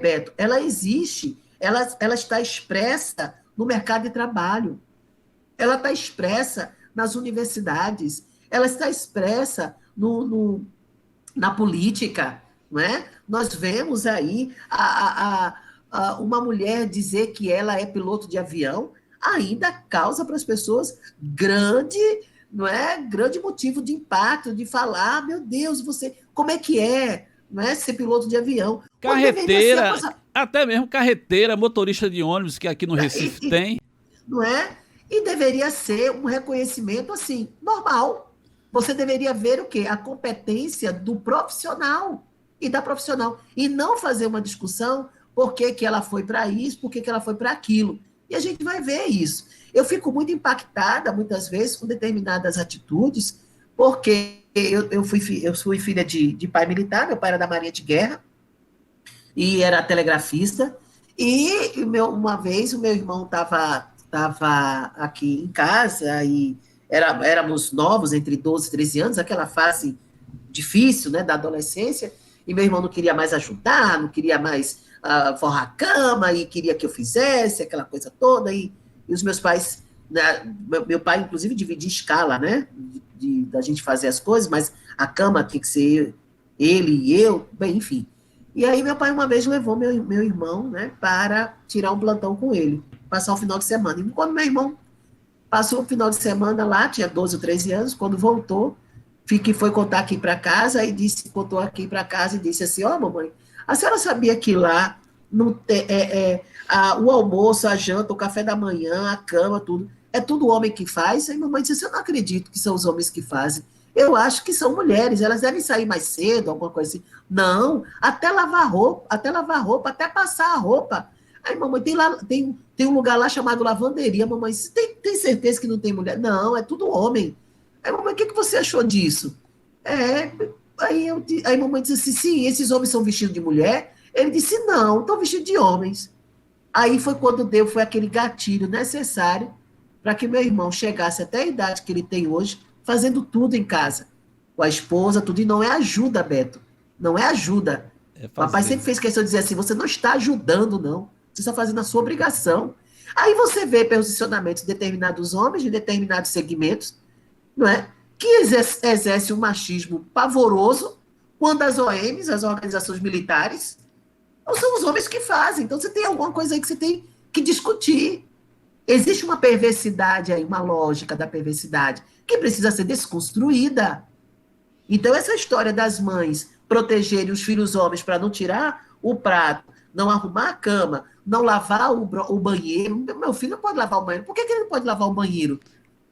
Beto, ela existe, ela está expressa no mercado de trabalho, ela está expressa nas universidades, ela está expressa na política, não é? Nós vemos aí uma mulher dizer que ela é piloto de avião, ainda causa para as pessoas grande motivo de impacto, de falar, meu Deus, você, como é que não é ser piloto de avião? Carreteira, até mesmo carreteira, motorista de ônibus, que aqui no Recife tem. Não é? E deveria ser um reconhecimento, assim, normal. Você deveria ver o quê? A competência do profissional e da profissional. E não fazer uma discussão por que que ela foi para isso, por que que ela foi para aquilo. E a gente vai ver isso. Eu fico muito impactada, muitas vezes, com determinadas atitudes, porque eu fui filha de pai militar, meu pai era da Marinha de Guerra, e era telegrafista, e uma vez o meu irmão estava aqui em casa, e éramos novos, entre 12 e 13 anos, aquela fase difícil, né, da adolescência, e meu irmão não queria mais ajudar, não queria mais forrar a cama, e queria que eu fizesse, aquela coisa toda, e os meus pais, né, meu pai, inclusive, dividia escala, né, da gente fazer as coisas, mas a cama tinha que ser ele e eu, bem, enfim. E aí meu pai uma vez levou meu irmão, né, para tirar um plantão com ele, passar o final de semana. E quando meu irmão passou o final de semana lá, tinha 12 ou 13 anos, quando voltou, foi contar aqui para casa, e contou aqui para casa e disse assim, mamãe, a senhora sabia que lá o almoço, a janta, o café da manhã, a cama, tudo, é tudo homem que faz? Aí mamãe disse, eu não acredito que são os homens que fazem. Eu acho que são mulheres, elas devem sair mais cedo, alguma coisa assim. Não, até lavar roupa, até passar a roupa. Aí, mamãe, tem um lugar lá chamado lavanderia. Mamãe, tem certeza que não tem mulher? Não, é tudo homem. Aí, mamãe, o que você achou disso? Aí mamãe disse assim, sim, esses homens são vestidos de mulher? Ele disse, não, estão vestidos de homens. Aí foi quando foi aquele gatilho necessário para que meu irmão chegasse até a idade que ele tem hoje, fazendo tudo em casa, com a esposa, tudo, e não é ajuda, Beto, não é ajuda. Papai sempre fez questão de dizer assim, você não está ajudando, não, você está fazendo a sua obrigação. Aí você vê posicionamentos de determinados homens, de determinados segmentos, não é? Que exerce um machismo pavoroso, quando as OMs, as organizações militares, não são os homens que fazem. Então você tem alguma coisa aí que você tem que discutir. Existe uma perversidade aí, uma lógica da perversidade, que precisa ser desconstruída. Então, essa história das mães protegerem os filhos homens para não tirar o prato, não arrumar a cama, não lavar o banheiro. Meu filho não pode lavar o banheiro. Por que ele não pode lavar o banheiro?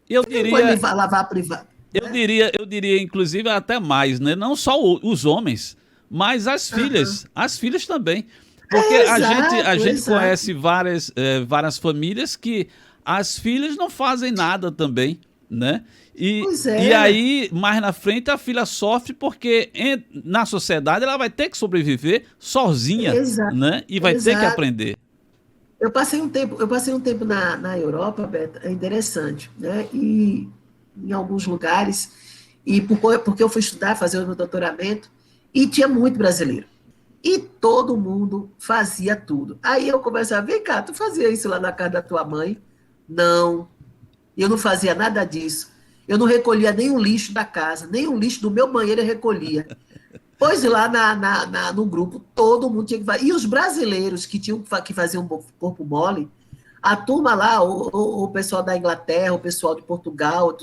Eu Por que ele não pode lavar a privada? Eu diria, inclusive, até mais, né? Não só os homens, mas as filhas. As filhas também. Porque a gente conhece várias famílias que as filhas não fazem nada também, né? E aí, mais na frente, a filha sofre porque na sociedade ela vai ter que sobreviver sozinha, né? E vai ter que aprender. Eu passei um tempo na Europa, Beto, é interessante, né? E em alguns lugares, e porque eu fui estudar, fazer o meu doutoramento, e tinha muito brasileiro. E todo mundo fazia tudo. Aí eu conversava, vem cá, tu fazia isso lá na casa da tua mãe? Não, eu não fazia nada disso. Eu não recolhia nem o lixo da casa, nem o lixo do meu banheiro eu recolhia. Pois lá no grupo, todo mundo tinha que fazer. E os brasileiros que faziam um corpo mole, a turma lá, o pessoal da Inglaterra, o pessoal de Portugal,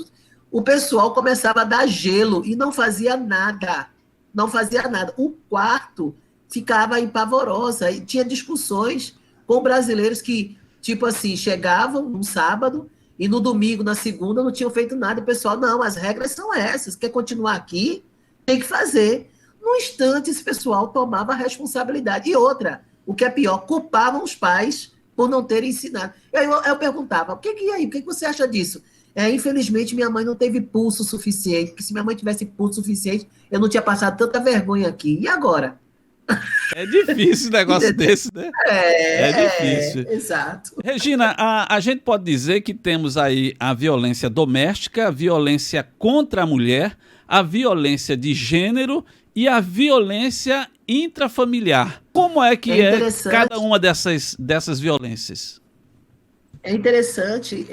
o pessoal começava a dar gelo e não fazia nada. Não fazia nada. O quarto ficava empavorosa e tinha discussões com brasileiros que, tipo assim, chegavam um sábado e no domingo, na segunda, não tinham feito nada. O pessoal, não, as regras são essas. Quer continuar aqui? Tem que fazer. No instante, esse pessoal tomava a responsabilidade. E outra, o que é pior, culpavam os pais por não terem ensinado. Eu perguntava, o que você acha disso? Infelizmente, minha mãe não teve pulso suficiente, porque se minha mãe tivesse pulso suficiente, eu não tinha passado tanta vergonha aqui. E agora? É difícil um negócio desse, né? É difícil. Exato. Regina, a gente pode dizer que temos aí a violência doméstica, a violência contra a mulher, a violência de gênero e a violência intrafamiliar. Como é que é cada uma dessas violências? É interessante,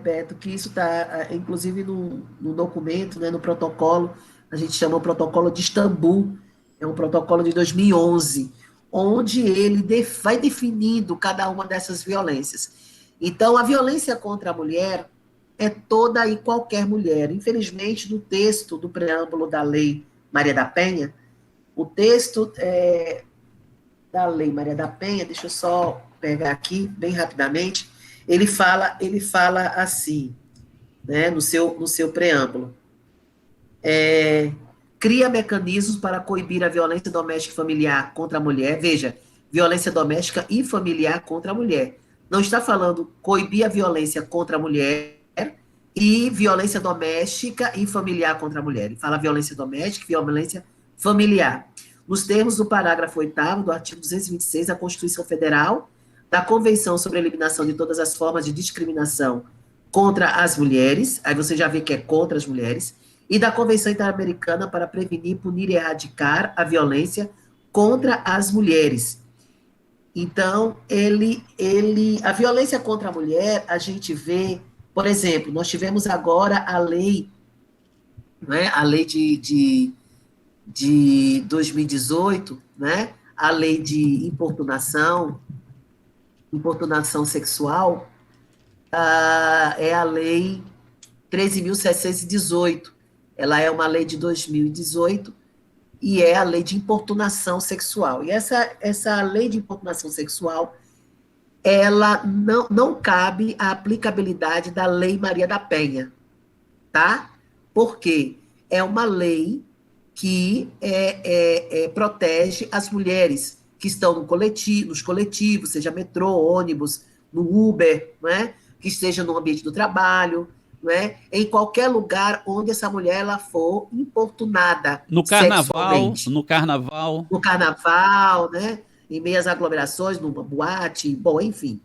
Beto, que isso está, inclusive, no documento, né, no protocolo, a gente chama o protocolo de Istambul, é um protocolo de 2011, onde ele vai definindo cada uma dessas violências. Então, a violência contra a mulher é toda e qualquer mulher. Infelizmente, no texto do preâmbulo da Lei Maria da Penha, o texto da Lei Maria da Penha, deixa eu só pegar aqui bem rapidamente, ele fala assim, né, no seu preâmbulo. Cria mecanismos para coibir a violência doméstica e familiar contra a mulher. Veja, violência doméstica e familiar contra a mulher. Não está falando coibir a violência contra a mulher e violência doméstica e familiar contra a mulher. Ele fala violência doméstica e violência familiar. Nos termos do parágrafo 8º do artigo 226 da Constituição Federal, da Convenção sobre a Eliminação de Todas as Formas de Discriminação contra as Mulheres, aí você já vê que é contra as mulheres, e da Convenção Interamericana para Prevenir, Punir e Erradicar a Violência contra as Mulheres. Então, a violência contra a mulher, a gente vê, por exemplo, nós tivemos agora a lei, né, a lei de 2018, né, a lei de importunação sexual, é a lei 13.718. Ela é uma lei de 2018 e é a lei de importunação sexual. E essa lei de importunação sexual, ela não cabe a aplicabilidade da Lei Maria da Penha, tá? Porque é uma lei que protege as mulheres que estão nos coletivos, seja metrô, ônibus, no Uber, né? Que esteja no ambiente do trabalho, né? Em qualquer lugar onde essa mulher ela for importunada No carnaval, sexualmente. no carnaval. No carnaval, né? Em meias aglomerações, numa boate, bom, enfim.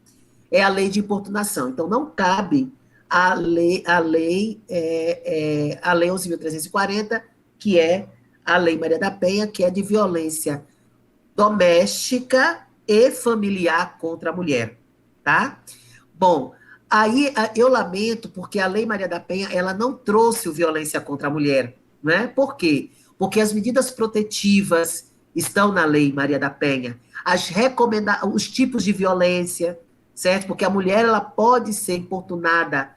É a lei de importunação. Então, não cabe a lei 11.340, que é a Lei Maria da Penha, que é de violência doméstica e familiar contra a mulher, tá? Bom, aí eu lamento porque a Lei Maria da Penha, ela não trouxe o violência contra a mulher, né? Por quê? Porque as medidas protetivas estão na Lei Maria da Penha, os tipos de violência, certo? Porque a mulher, ela pode ser importunada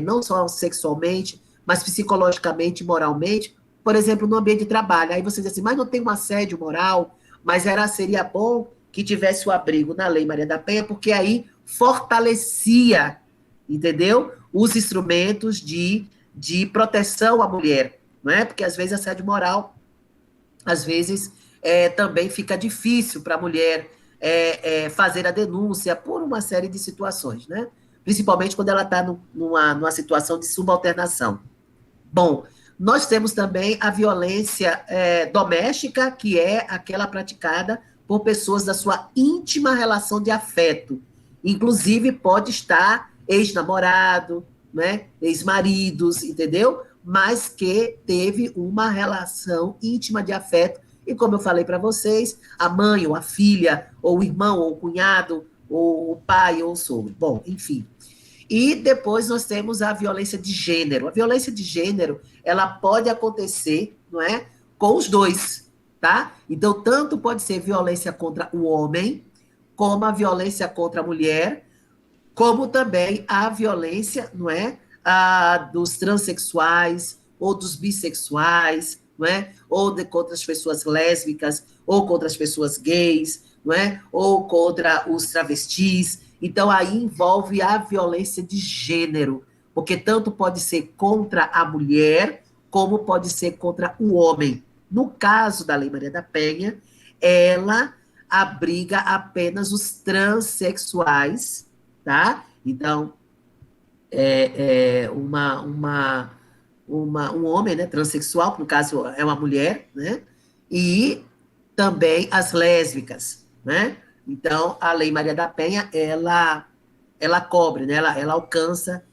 não só sexualmente, mas psicologicamente, moralmente, por exemplo, no ambiente de trabalho. Aí você diz assim, mas não tem um assédio moral, mas seria bom que tivesse o abrigo na Lei Maria da Penha, porque aí fortalecia, entendeu? Os instrumentos de proteção à mulher, não é? Porque às vezes assédio moral, às vezes também fica difícil para a mulher fazer a denúncia por uma série de situações, né? Principalmente quando ela está numa situação de subalternação. Bom, nós temos também a violência doméstica, que é aquela praticada por pessoas da sua íntima relação de afeto. Inclusive, pode estar ex-namorado, né, ex-maridos, entendeu? Mas que teve uma relação íntima de afeto. E como eu falei para vocês, a mãe, ou a filha, ou o irmão, ou o cunhado, ou o pai, ou o sogro. Bom, enfim. E depois nós temos a violência de gênero. A violência de gênero, ela pode acontecer, não é, com os dois, tá? Então, tanto pode ser violência contra o homem, como a violência contra a mulher, como também a violência, não é, dos transexuais, ou dos bissexuais, não é? Ou contra as pessoas lésbicas, ou contra as pessoas gays, não é? Ou contra os travestis. Então, aí envolve a violência de gênero, porque tanto pode ser contra a mulher, como pode ser contra o homem. No caso da Lei Maria da Penha, ela abriga apenas os transexuais, tá? Então, um homem, né, transexual, que no caso é uma mulher, né? E também as lésbicas, né? Então, a Lei Maria da Penha, ela cobre, né? Ela alcança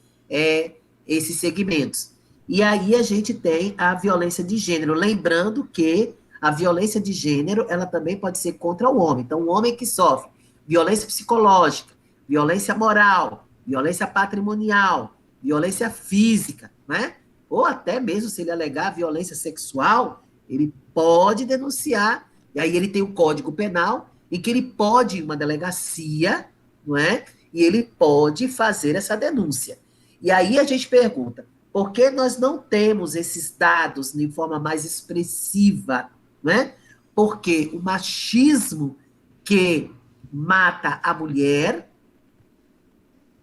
esses segmentos. E aí a gente tem a violência de gênero, lembrando que a violência de gênero, ela também pode ser contra o homem. Então, o homem que sofre violência psicológica, violência moral, violência patrimonial, violência física, né? Ou até mesmo se ele alegar violência sexual, ele pode denunciar, e aí ele tem o Código Penal, em que ele pode ir uma delegacia, não é? E ele pode fazer essa denúncia. E aí a gente pergunta, por que nós não temos esses dados de forma mais expressiva, não é? Porque o machismo que mata a mulher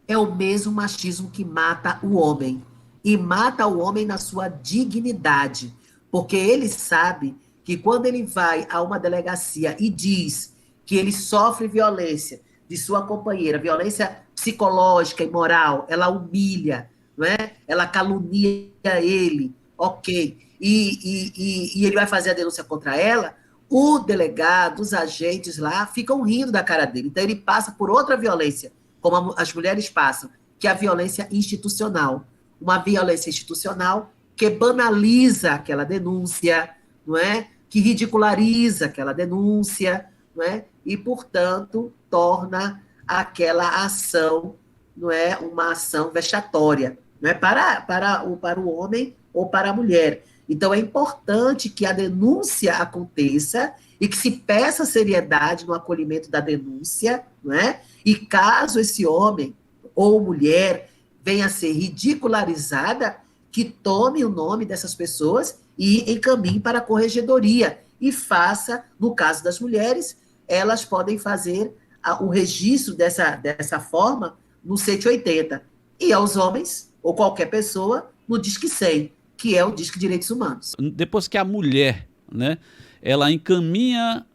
é o mesmo machismo que mata o homem. E mata o homem na sua dignidade. Porque ele sabe que quando ele vai a uma delegacia e diz que ele sofre violência de sua companheira, violência psicológica e moral, ela humilha, não é? Ela calunia ele, ok. E ele vai fazer a denúncia contra ela, o delegado, os agentes lá ficam rindo da cara dele. Então ele passa por outra violência, como as mulheres passam, que é a violência institucional. Uma violência institucional que banaliza aquela denúncia, não é? Que ridiculariza aquela denúncia, não é? E, portanto, torna aquela ação, não é, uma ação vexatória, não é, para o homem ou para a mulher. Então, é importante que a denúncia aconteça e que se peça seriedade no acolhimento da denúncia, não é? E caso esse homem ou mulher venha a ser ridicularizada, que tome o nome dessas pessoas e encaminhe para a corregedoria e faça, no caso das mulheres, elas podem fazer o registro dessa forma no 180. E aos homens, ou qualquer pessoa, no Disque 100, que é o Disque Direitos Humanos. Depois que a mulher, né, ela encaminha-se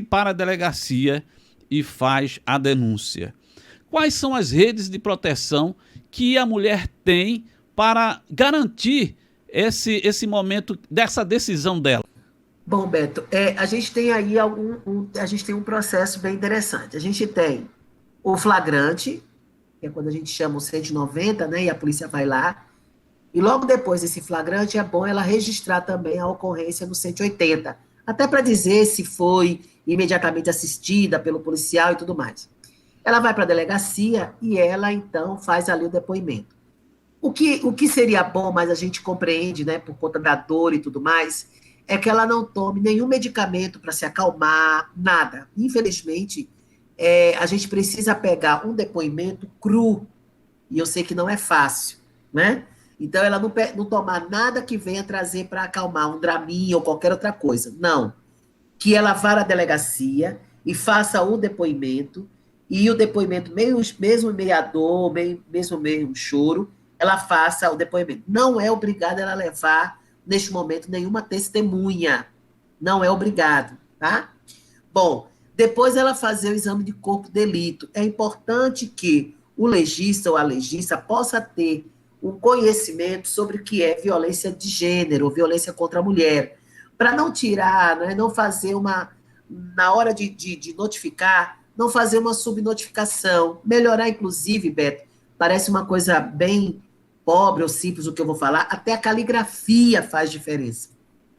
para a delegacia e faz a denúncia. Quais são as redes de proteção que a mulher tem para garantir esse momento dessa decisão dela? Bom, Beto, a gente tem aí a gente tem um processo bem interessante. A gente tem o flagrante, que é quando a gente chama o 190, né, e a polícia vai lá, e logo depois desse flagrante é bom ela registrar também a ocorrência no 180, até para dizer se foi imediatamente assistida pelo policial e tudo mais. Ela vai para a delegacia e ela, então, faz ali o depoimento. O que seria bom, mas a gente compreende, né, por conta da dor e tudo mais, é que ela não tome nenhum medicamento para se acalmar, nada. Infelizmente, a gente precisa pegar um depoimento cru, e eu sei que não é fácil, né? Então, ela não tomar nada que venha trazer para acalmar um Dramin ou qualquer outra coisa. Não. Que ela vá à delegacia e faça o depoimento, e o depoimento, mesmo meia dor, mesmo meio choro, ela faça o depoimento. Não é obrigada ela levar, neste momento, nenhuma testemunha. Não é obrigado, tá? Bom, depois ela fazer o exame de corpo de delito. É importante que o legista ou a legista possa ter um conhecimento sobre o que é violência de gênero, violência contra a mulher, para não tirar, né, não fazer na hora de notificar, não fazer uma subnotificação, melhorar, inclusive, Beto, parece uma coisa bem pobre ou simples o que eu vou falar, até a caligrafia faz diferença,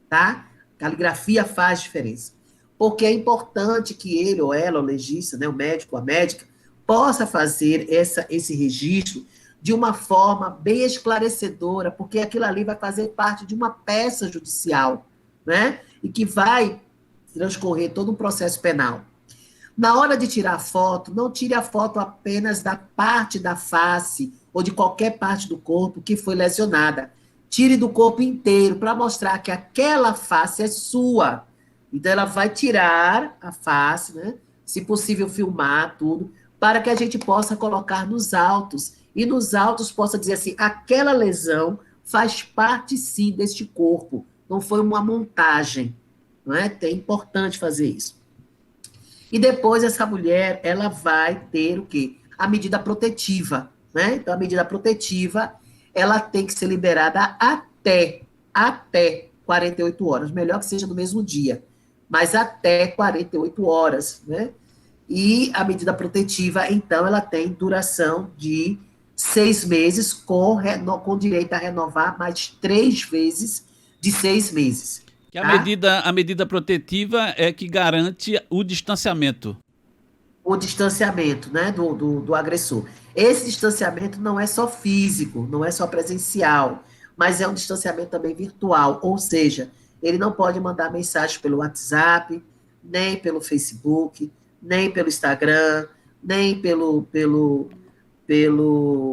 tá? Caligrafia faz diferença. Porque é importante que ele ou ela, o legista, né, o médico, a médica, possa fazer esse registro de uma forma bem esclarecedora, porque aquilo ali vai fazer parte de uma peça judicial, né? E que vai transcorrer todo um processo penal. Na hora de tirar a foto, não tire a foto apenas da parte da face ou de qualquer parte do corpo que foi lesionada. Tire do corpo inteiro para mostrar que aquela face é sua. Então, ela vai tirar a face, né? Se possível, filmar tudo, para que a gente possa colocar nos autos. E nos autos possa dizer assim, aquela lesão faz parte, sim, deste corpo. Não foi uma montagem. Não é? É importante fazer isso. E depois essa mulher, ela vai ter o quê? A medida protetiva, né? Então, a medida protetiva, ela tem que ser liberada até 48 horas. Melhor que seja no mesmo dia, mas até 48 horas, né? E a medida protetiva, então, ela tem duração de 6 meses, com direito a renovar mais 3 vezes de 6 meses. Que a medida protetiva é que garante o distanciamento. O distanciamento, né, do agressor. Esse distanciamento não é só físico, não é só presencial, mas é um distanciamento também virtual, ou seja, ele não pode mandar mensagem pelo WhatsApp, nem pelo Facebook, nem pelo Instagram, nem pelo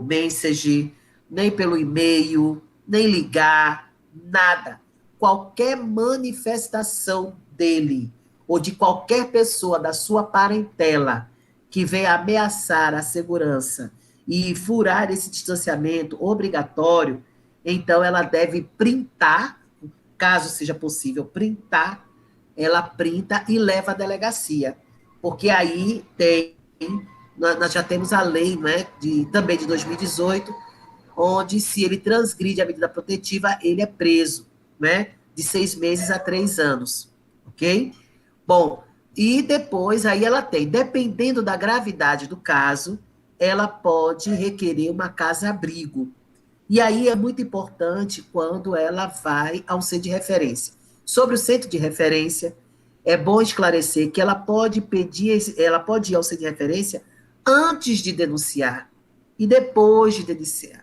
Message, nem pelo e-mail, nem ligar, nada. Qualquer manifestação dele ou de qualquer pessoa da sua parentela que venha ameaçar a segurança e furar esse distanciamento obrigatório, então ela deve printar, caso seja possível, printar ela printa e leva à delegacia, porque aí tem, nós já temos a lei, né, também de 2018, onde se ele transgride a medida protetiva, ele é preso, né, de 6 meses a 3 anos, ok? Bom, e depois aí ela tem, dependendo da gravidade do caso, ela pode requerer uma casa-abrigo. E aí é muito importante quando ela vai ao centro de referência. Sobre o centro de referência, é bom esclarecer que ela pode pedir, ela pode ir ao centro de referência antes de denunciar e depois de denunciar.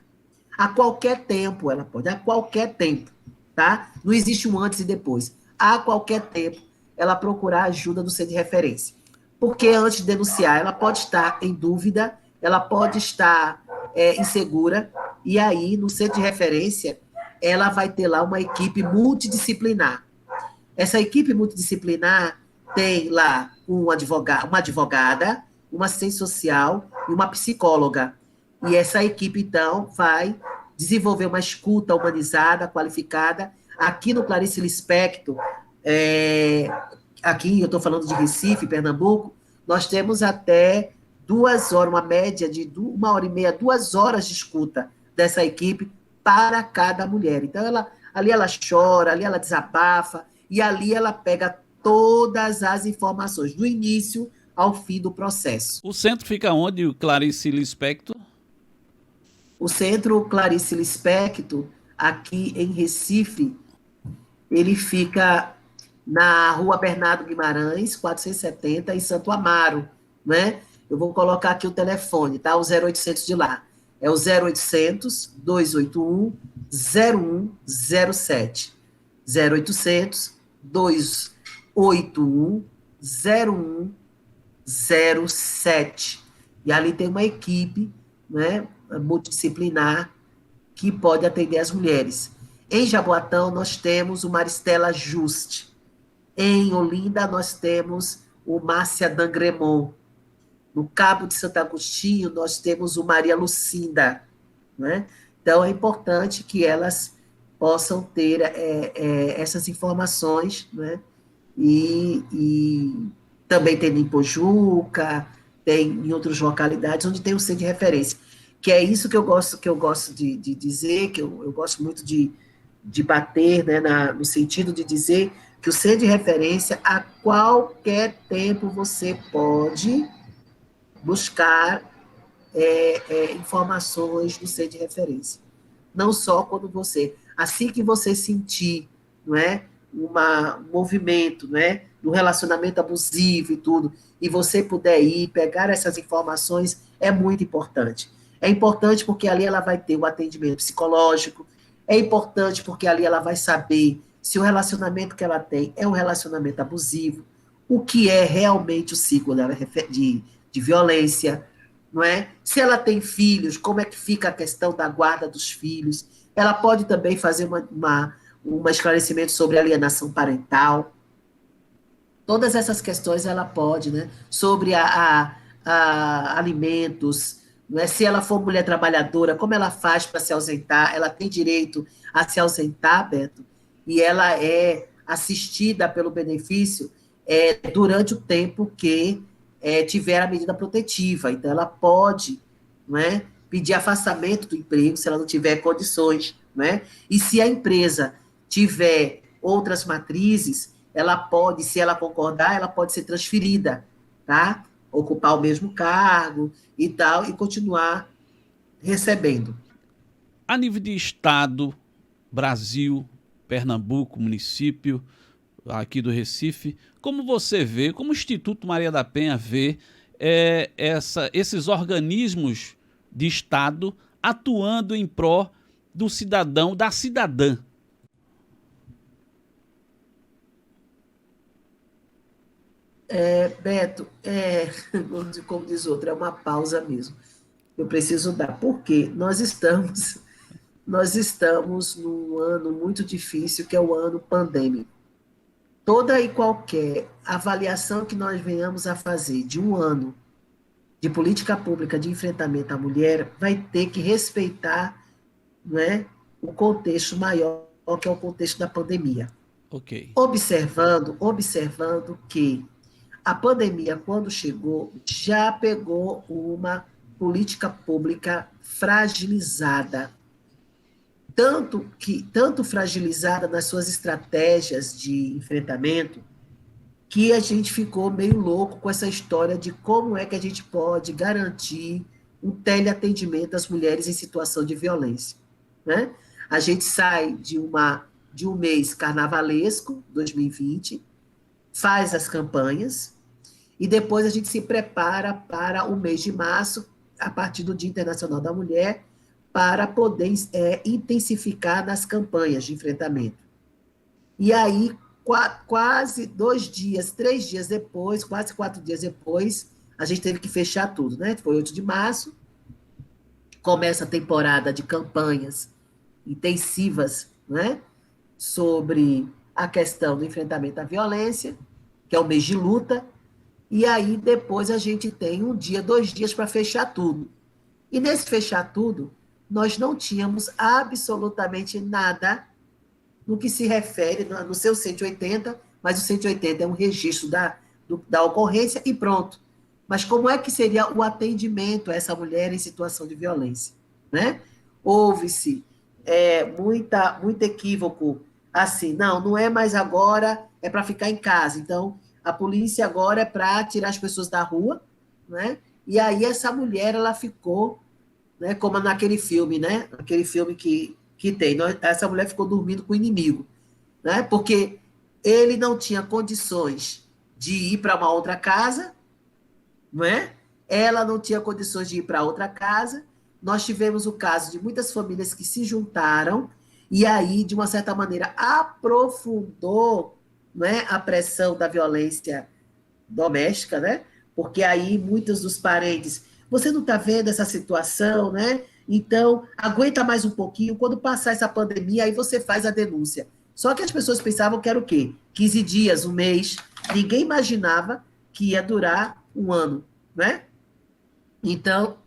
A qualquer tempo, ela pode, a qualquer tempo, tá? Não existe um antes e depois. A qualquer tempo, ela procurar ajuda do centro de referência. Porque antes de denunciar, ela pode estar em dúvida, ela pode estar insegura, e aí, no centro de referência, ela vai ter lá uma equipe multidisciplinar. Essa equipe multidisciplinar tem lá uma advogada, uma assistente social e uma psicóloga. E essa equipe, então, vai desenvolver uma escuta humanizada, qualificada. Aqui no Clarice Lispector, aqui eu estou falando de Recife, Pernambuco, nós temos até 2 horas, uma média de 1h30, 2 horas de escuta dessa equipe para cada mulher. Então, ali ela chora, ali ela desabafa, e ali ela pega todas as informações, do início ao fim do processo. O centro fica onde, o Clarice Lispector? O Centro Clarice Lispector, aqui em Recife, ele fica na Rua Bernardo Guimarães, 470, em Santo Amaro, né? Eu vou colocar aqui o telefone, tá? O 0800 de lá. É o 0800 281 0107. 0800 281 0107. E ali tem uma equipe, né, multidisciplinar que pode atender as mulheres. Em Jaboatão, nós temos o Maristela Juste. Em Olinda, nós temos o Márcia Dangremont. No Cabo de Santo Agostinho, nós temos o Maria Lucinda. Né? Então, é importante que elas possam ter essas informações, né? E também tem em Pojuca, tem em outras localidades onde tem um centro de referência, que é isso que eu gosto de dizer, que eu gosto muito de bater, né, no sentido de dizer que o centro de referência, a qualquer tempo você pode buscar informações no centro de referência. Não só quando assim que você sentir, não é, um movimento, não é, no relacionamento abusivo e tudo, e você puder ir pegar essas informações, é muito importante. É importante porque ali ela vai ter o atendimento psicológico, é importante porque ali ela vai saber se o relacionamento que ela tem é um relacionamento abusivo, o que é realmente o ciclo de violência, não é? Se ela tem filhos, como é que fica a questão da guarda dos filhos? Ela pode também fazer um esclarecimento sobre alienação parental. Todas essas questões ela pode, né? Sobre alimentos, não é? Se ela for mulher trabalhadora, como ela faz para se ausentar? Ela tem direito a se ausentar, Beto, e ela é assistida pelo benefício durante o tempo que tiver a medida protetiva. Então, ela pode, não é, pedir afastamento do emprego se ela não tiver condições. Não é? E se a empresa tiver outras matrizes, ela pode, se ela concordar, ela pode ser transferida, tá? Ocupar o mesmo cargo e tal, e continuar recebendo. A nível de estado, Brasil, Pernambuco, município, aqui do Recife, como você vê, como o Instituto Maria da Penha vê esses organismos de Estado atuando em pró do cidadão, da cidadã? Beto, como diz outro, é uma pausa mesmo. Eu preciso dar, porque nós estamos num ano muito difícil, que é o ano pandêmico. Toda e qualquer avaliação que nós venhamos a fazer de um ano de política pública de enfrentamento à mulher vai ter que respeitar, não é, o contexto maior, que é o contexto da pandemia. Ok. Observando que a pandemia, quando chegou, já pegou uma política pública fragilizada, tanto fragilizada nas suas estratégias de enfrentamento, que a gente ficou meio louco com essa história de como é que a gente pode garantir um teleatendimento às mulheres em situação de violência, né? A gente sai de um mês carnavalesco, 2020, faz as campanhas, e depois a gente se prepara para o mês de março, a partir do Dia Internacional da Mulher, para poder intensificar nas campanhas de enfrentamento. E aí, quase 2 dias, 3 dias depois, quase 4 dias depois, a gente teve que fechar tudo, né? Foi 8 de março, começa a temporada de campanhas intensivas, né? Sobre a questão do enfrentamento à violência, que é o mês de luta, e aí depois a gente tem 1 dia, 2 dias para fechar tudo. E nesse fechar tudo, nós não tínhamos absolutamente nada no que se refere no seu 180, mas o 180 é um registro da ocorrência e pronto. Mas como é que seria o atendimento a essa mulher em situação de violência? Né? Houve-se muito equívoco, assim, não é mais agora, é para ficar em casa. Então, a polícia agora é para tirar as pessoas da rua, né? E aí essa mulher, ela ficou, né, como naquele filme, né? Aquele filme que tem. Essa mulher ficou dormindo com o inimigo, né? Porque ele não tinha condições de ir para uma outra casa, não é? Ela não tinha condições de ir para outra casa. Nós tivemos o caso de muitas famílias que se juntaram e aí, de uma certa maneira, aprofundou, né, a pressão da violência doméstica, né? Porque aí muitos dos parentes, você não está vendo essa situação, né? Então, aguenta mais um pouquinho, quando passar essa pandemia, aí você faz a denúncia. Só que as pessoas pensavam que era o quê? 15 dias, um mês. Ninguém imaginava que ia durar um ano, né? Então,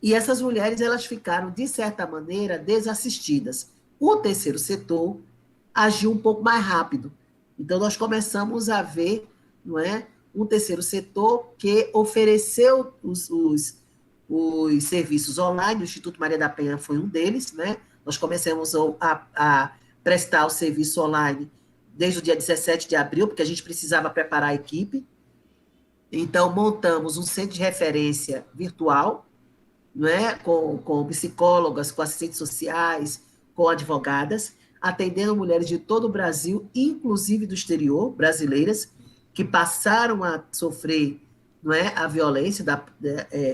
e essas mulheres, elas ficaram, de certa maneira, desassistidas. O terceiro setor agiu um pouco mais rápido. Então, nós começamos a ver, não é, um terceiro setor que ofereceu os serviços online, o Instituto Maria da Penha foi um deles, né? Nós começamos a prestar o serviço online desde o dia 17 de abril, porque a gente precisava preparar a equipe. Então, montamos um centro de referência virtual, não é? Com psicólogas, com assistentes sociais, com advogadas, atendendo mulheres de todo o Brasil, inclusive do exterior, brasileiras, que passaram a sofrer, não é, a violência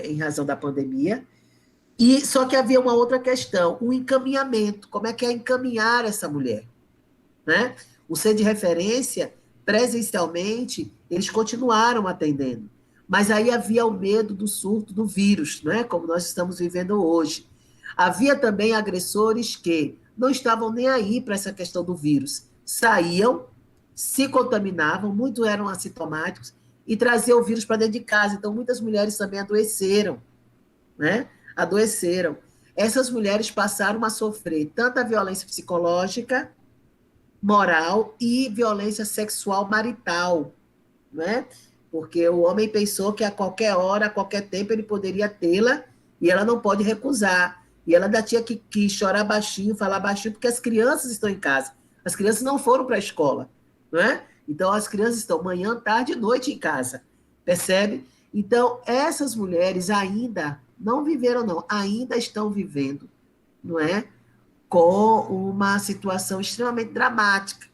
em razão da pandemia. E só que havia uma outra questão, o encaminhamento. Como é que é encaminhar essa mulher? Né? O centro de referência, presencialmente, eles continuaram atendendo. Mas aí havia o medo do surto do vírus, né? Como nós estamos vivendo hoje. Havia também agressores que não estavam nem aí para essa questão do vírus. Saíam, se contaminavam, muitos eram assintomáticos, e traziam o vírus para dentro de casa. Então, muitas mulheres também adoeceram, né? Adoeceram. Essas mulheres passaram a sofrer tanta violência psicológica, moral e violência sexual marital, né? Porque o homem pensou que a qualquer hora, a qualquer tempo, ele poderia tê-la e ela não pode recusar. E ela ainda tinha que chorar baixinho, falar baixinho, porque as crianças estão em casa. As crianças não foram para a escola, né? Então, as crianças estão manhã, tarde e noite em casa, percebe? Então, essas mulheres ainda não viveram, não, ainda estão vivendo, não é? Com uma situação extremamente dramática,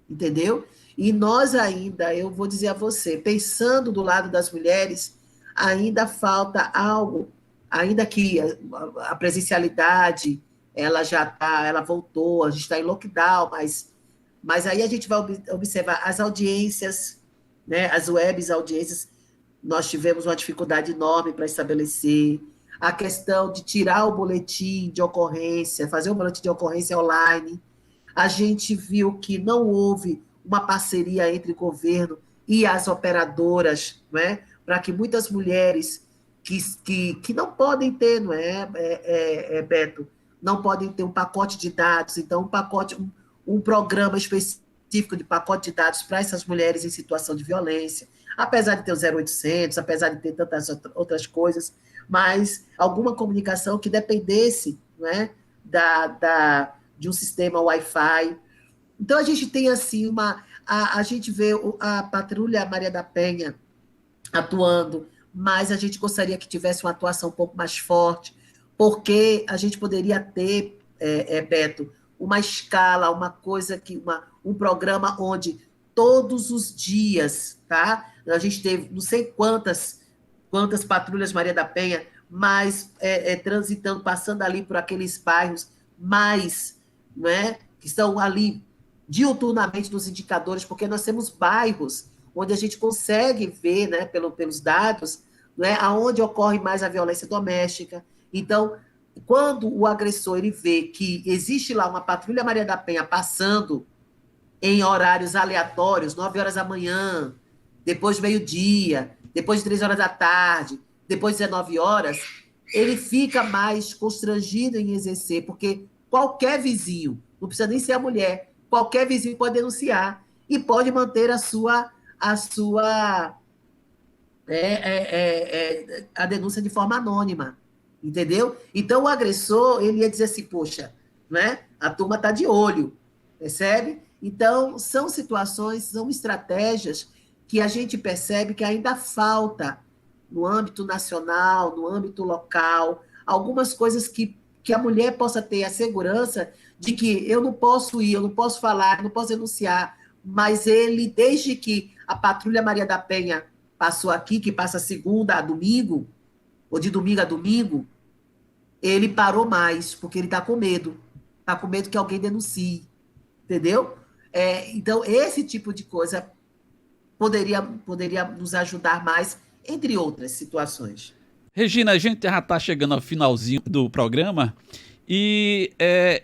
entendeu? E nós ainda, eu vou dizer a você, pensando do lado das mulheres, ainda falta algo, ainda que a presencialidade, ela voltou, a gente está em lockdown, mas aí a gente vai observar as audiências, né, as webs audiências, nós tivemos uma dificuldade enorme para estabelecer, a questão de tirar o boletim de ocorrência, fazer o boletim de ocorrência online. A gente viu que não houve uma parceria entre o governo e as operadoras, né, para que muitas mulheres que não podem ter, não Beto, não podem ter um pacote de dados, então um programa específico específico de pacote de dados para essas mulheres em situação de violência, apesar de ter o 0800, apesar de ter tantas outras coisas, mas alguma comunicação que dependesse, né, de um sistema Wi-Fi. Então, a gente tem, assim, a gente vê a Patrulha Maria da Penha atuando, mas a gente gostaria que tivesse uma atuação um pouco mais forte, porque a gente poderia ter, Beto, uma escala, uma coisa um programa onde todos os dias, tá? A gente teve não sei quantas patrulhas Maria da Penha, mas transitando, passando ali por aqueles bairros mais, né, que estão ali diuturnamente nos indicadores, porque nós temos bairros onde a gente consegue ver, né, pelos dados, né, aonde ocorre mais a violência doméstica. Então, quando o agressor ele vê que existe lá uma patrulha Maria da Penha passando em horários aleatórios, 9 horas da manhã, depois de meio-dia, depois de 3 horas da tarde, depois de 19 horas, ele fica mais constrangido em exercer, porque qualquer vizinho, não precisa nem ser a mulher, qualquer vizinho pode denunciar e pode manter a denúncia de forma anônima, entendeu? Então, o agressor, ele ia dizer assim, poxa, né? A turma está de olho, percebe? Então, são situações, são estratégias que a gente percebe que ainda falta no âmbito nacional, no âmbito local, algumas coisas que a mulher possa ter a segurança de que eu não posso ir, eu não posso falar, eu não posso denunciar, mas ele, desde que a Patrulha Maria da Penha passou aqui, que passa segunda a domingo, ou de domingo a domingo, ele parou mais, porque ele está com medo. Está com medo que alguém denuncie, entendeu? Então, esse tipo de coisa poderia nos ajudar mais, entre outras situações. Regina, a gente já está chegando ao finalzinho do programa e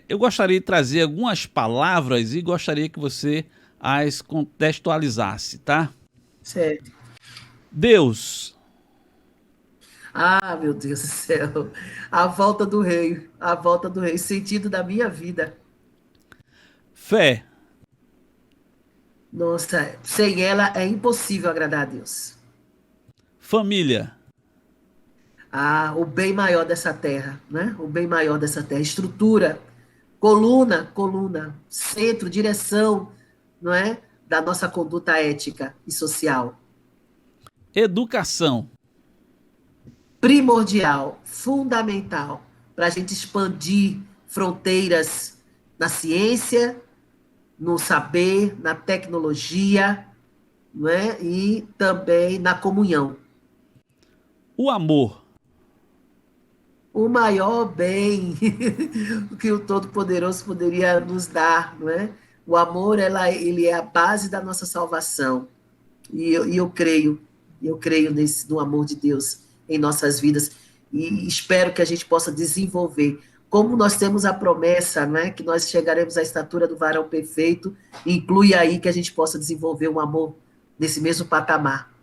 eu gostaria de trazer algumas palavras e gostaria que você as contextualizasse, tá? Certo. Deus. Ah, meu Deus do céu. A volta do rei, sentido da minha vida. Fé. Nossa, sem ela é impossível agradar a Deus. Família. Ah, o bem maior dessa terra, né? O bem maior dessa terra. Estrutura, coluna, centro, direção, não é? Da nossa conduta ética e social. Educação. Primordial, fundamental, para a gente expandir fronteiras na ciência, no saber, na tecnologia, não é? E também na comunhão. O amor. O maior bem que o Todo-Poderoso poderia nos dar, não é? O amor, ele é a base da nossa salvação. E eu creio no amor de Deus em nossas vidas e espero que a gente possa desenvolver. Como nós temos a promessa, não é? Que nós chegaremos à estatura do varão perfeito, inclui aí que a gente possa desenvolver um amor nesse mesmo patamar.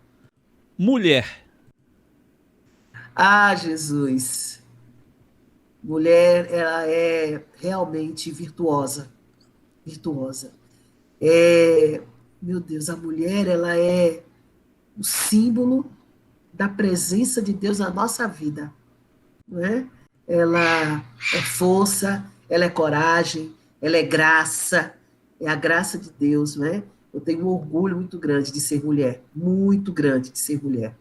Mulher. Ah, Jesus! Mulher, ela é realmente virtuosa, virtuosa. Meu Deus, a mulher, ela é o símbolo da presença de Deus na nossa vida, não é? Ela é força, ela é coragem, ela é graça, é a graça de Deus, não é? Eu tenho um orgulho muito grande de ser mulher, muito grande de ser mulher.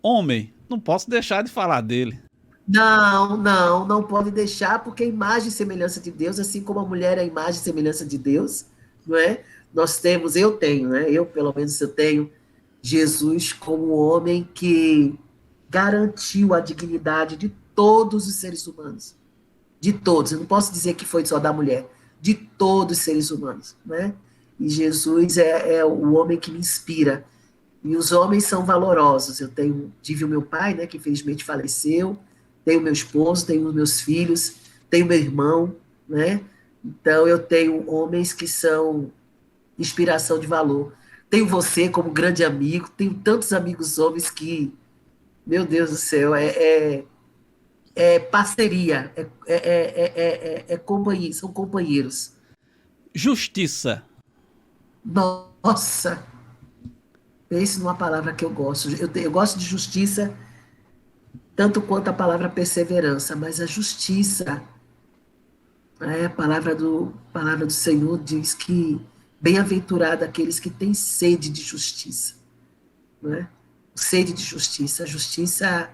Homem. Não posso deixar de falar dele. Não pode deixar, porque é imagem e semelhança de Deus, assim como a mulher é a imagem e semelhança de Deus, não é? Eu tenho, né? Eu, pelo menos, eu tenho Jesus como um homem que garantiu a dignidade de todos os seres humanos. De todos. Eu não posso dizer que foi só da mulher. De todos os seres humanos, né? E Jesus é o homem que me inspira. E os homens são valorosos. Tive o meu pai, né, que infelizmente faleceu, tenho meu esposo, tenho os meus filhos, tenho meu irmão, né? Então eu tenho homens que são inspiração de valor. Tenho você como grande amigo, tenho tantos amigos homens que, meu Deus do céu, é parceria, são companheiros. Justiça. Nossa, pense numa palavra que eu gosto. Eu gosto de justiça tanto quanto a palavra perseverança, mas a justiça, a palavra do Senhor diz que bem-aventurado aqueles que têm sede de justiça, não é? Sede de justiça. A justiça,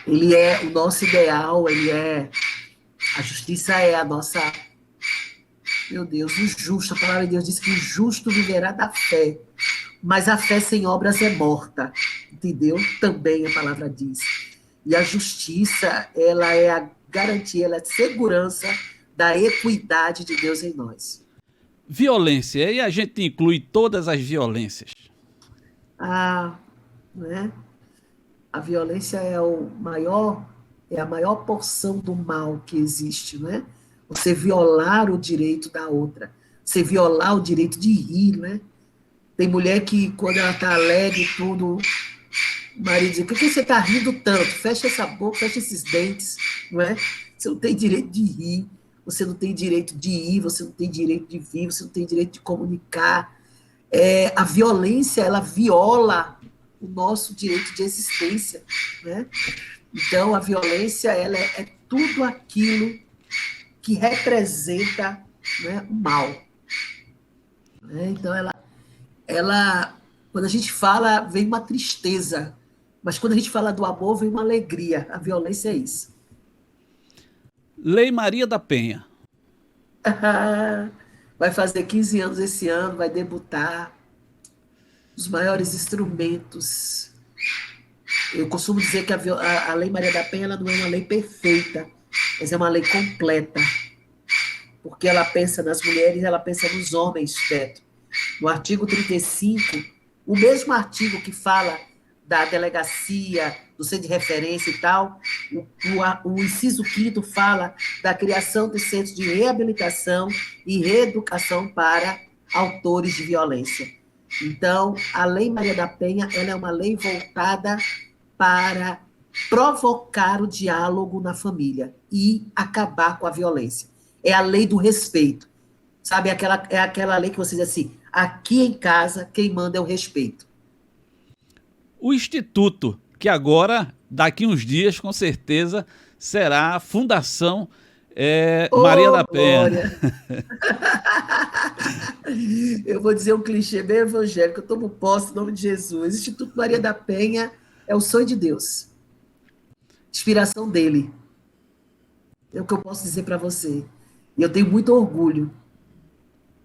ele é o nosso ideal, a justiça é a nossa, meu Deus, o justo, a palavra de Deus diz que o justo viverá da fé, mas a fé sem obras é morta, entendeu? Também a palavra diz. E a justiça, ela é a garantia, ela é a segurança da equidade de Deus em nós. Violência, e a gente inclui todas as violências. A, né? A violência é a maior porção do mal que existe, né? Você violar o direito da outra, você violar o direito de rir, né? Tem mulher que, quando ela tá alegre e tudo, o marido diz, por que você tá rindo tanto? Fecha essa boca, fecha esses dentes, não é? Você não tem direito de rir, você não tem direito de ir, você não tem direito de vir, você não tem direito de comunicar. A violência, ela viola o nosso direito de existência, né? Então, a violência, ela é tudo aquilo que representa, né, o mal, né? Então, quando a gente fala, vem uma tristeza, mas quando a gente fala do amor, vem uma alegria. A violência é isso. Lei Maria da Penha. Vai fazer 15 anos esse ano, vai debutar os maiores instrumentos. Eu costumo dizer que a Lei Maria da Penha ela não é uma lei perfeita, mas é uma lei completa, porque ela pensa nas mulheres, ela pensa nos homens, Beto. No artigo 35, o mesmo artigo que fala da delegacia, do centro de referência e tal, o inciso 5º fala da criação de centros de reabilitação e reeducação para autores de violência. Então, a Lei Maria da Penha ela é uma lei voltada para provocar o diálogo na família e acabar com a violência. É a lei do respeito. Sabe, é aquela lei que você diz assim, aqui em casa, quem manda é o respeito. O Instituto, que agora, daqui uns dias, com certeza, será a Fundação Maria Oh, da Penha. glória! Eu vou dizer um clichê bem evangélico, eu tomo posse no nome de Jesus. O Instituto Maria da Penha é o sonho de Deus, inspiração dele. É o que eu posso dizer para você. E eu tenho muito orgulho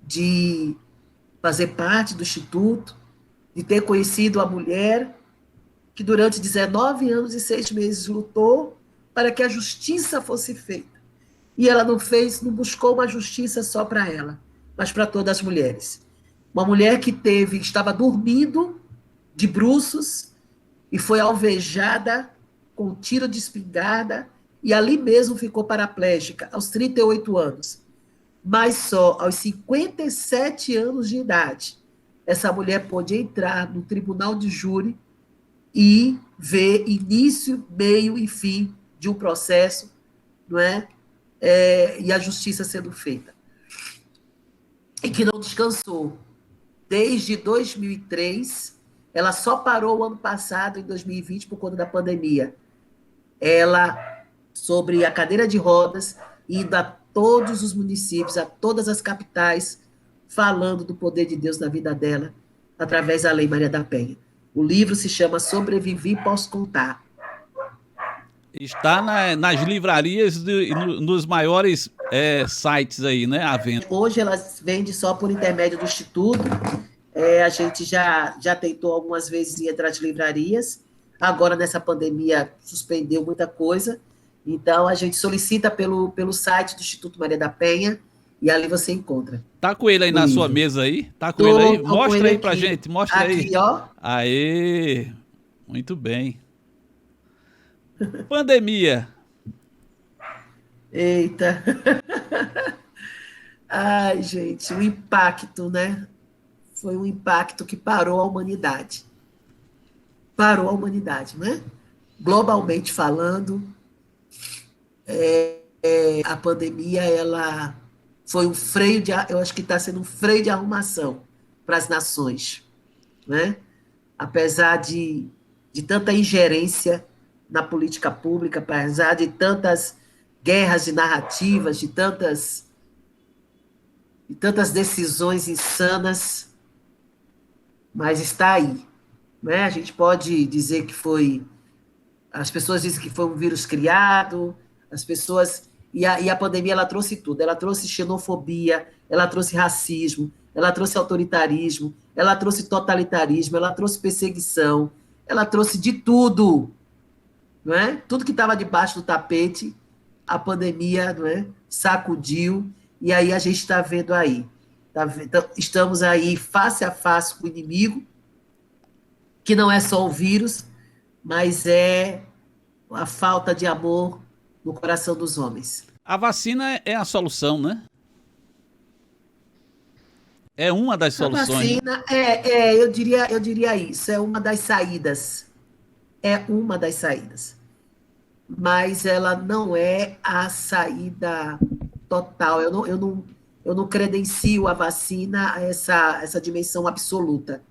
de fazer parte do Instituto, de ter conhecido a mulher que durante 19 anos e 6 meses lutou para que a justiça fosse feita. E ela não buscou uma justiça só para ela, mas para todas as mulheres. Uma mulher que estava dormindo de bruços e foi alvejada com um tiro de espingarda e ali mesmo ficou paraplégica aos 38 anos. Mas só aos 57 anos de idade, essa mulher pôde entrar no tribunal de júri e ver início, meio e fim de um processo, não é? E a justiça sendo feita. E que não descansou. Desde 2003, ela só parou o ano passado, em 2020, por conta da pandemia. Ela, sobre a cadeira de rodas, indo a todos os municípios, a todas as capitais, falando do poder de Deus na vida dela, através da Lei Maria da Penha. O livro se chama Sobrevivi e Posso Contar. Está nas livrarias e nos maiores sites aí, né? À venda. Hoje ela vende só por intermédio do Instituto. A gente já tentou algumas vezes em entrar nas livrarias. Agora, nessa pandemia, suspendeu muita coisa. Então, a gente solicita pelo site do Instituto Maria da Penha e ali você encontra. Tá com ele aí na sua mesa aí? Tá com ele aí? Mostra aí pra gente, mostra aí. Aqui, ó. Aê, muito bem. Pandemia. Eita. Ai, gente, o impacto, né? Foi um impacto que parou a humanidade. Parou a humanidade, né? Globalmente falando, a pandemia, ela foi um freio eu acho que está sendo um freio de arrumação para as nações, né? Apesar de tanta ingerência na política pública, apesar de tantas guerras de narrativas, de tantas decisões insanas, mas está aí, né? A gente pode dizer que foi, as pessoas dizem que foi um vírus criado, as pessoas, e a pandemia ela trouxe tudo, ela trouxe xenofobia, ela trouxe racismo, ela trouxe autoritarismo, ela trouxe totalitarismo, ela trouxe perseguição, ela trouxe de tudo, não é? Tudo que estava debaixo do tapete, a pandemia, não é? Sacudiu, e aí a gente está vendo aí. Então, estamos aí face a face com o inimigo, que não é só o vírus, mas é a falta de amor no coração dos homens. A vacina é a solução, né? É uma das A soluções, né? vacina, eu diria isso, é uma das saídas. É uma das saídas. Mas ela não é a saída total. Eu não credencio a vacina a essa dimensão absoluta.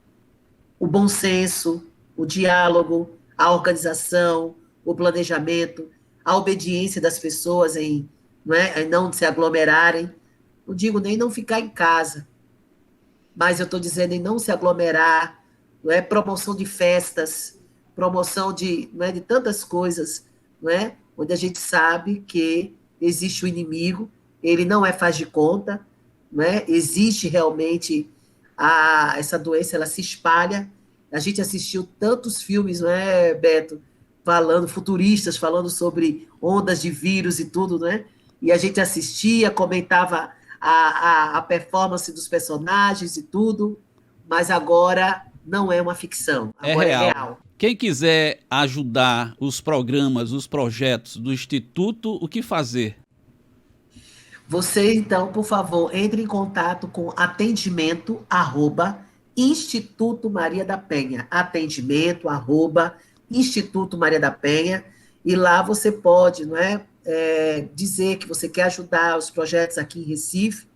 O bom senso, o diálogo, a organização, o planejamento, a obediência das pessoas em não se aglomerarem. Não digo nem não ficar em casa, mas eu estou dizendo em não se aglomerar, não é? Promoção de festas, promoção não é? De tantas coisas, não é? Onde a gente sabe que existe o inimigo, ele não é faz de conta, não é? Existe realmente essa doença, ela se espalha. A gente assistiu tantos filmes, não é, Beto? Falando, futuristas, falando sobre ondas de vírus e tudo, né? E a gente assistia, comentava a performance dos personagens e tudo, mas agora não é uma ficção, É agora é real. real. Quem quiser ajudar os programas, os projetos do Instituto, o que fazer? Você, então, por favor, entre em contato com atendimento arroba Instituto Maria da Penha. Atendimento arroba Instituto Maria da Penha. E lá você pode, não é, dizer que você quer ajudar os projetos aqui em Recife,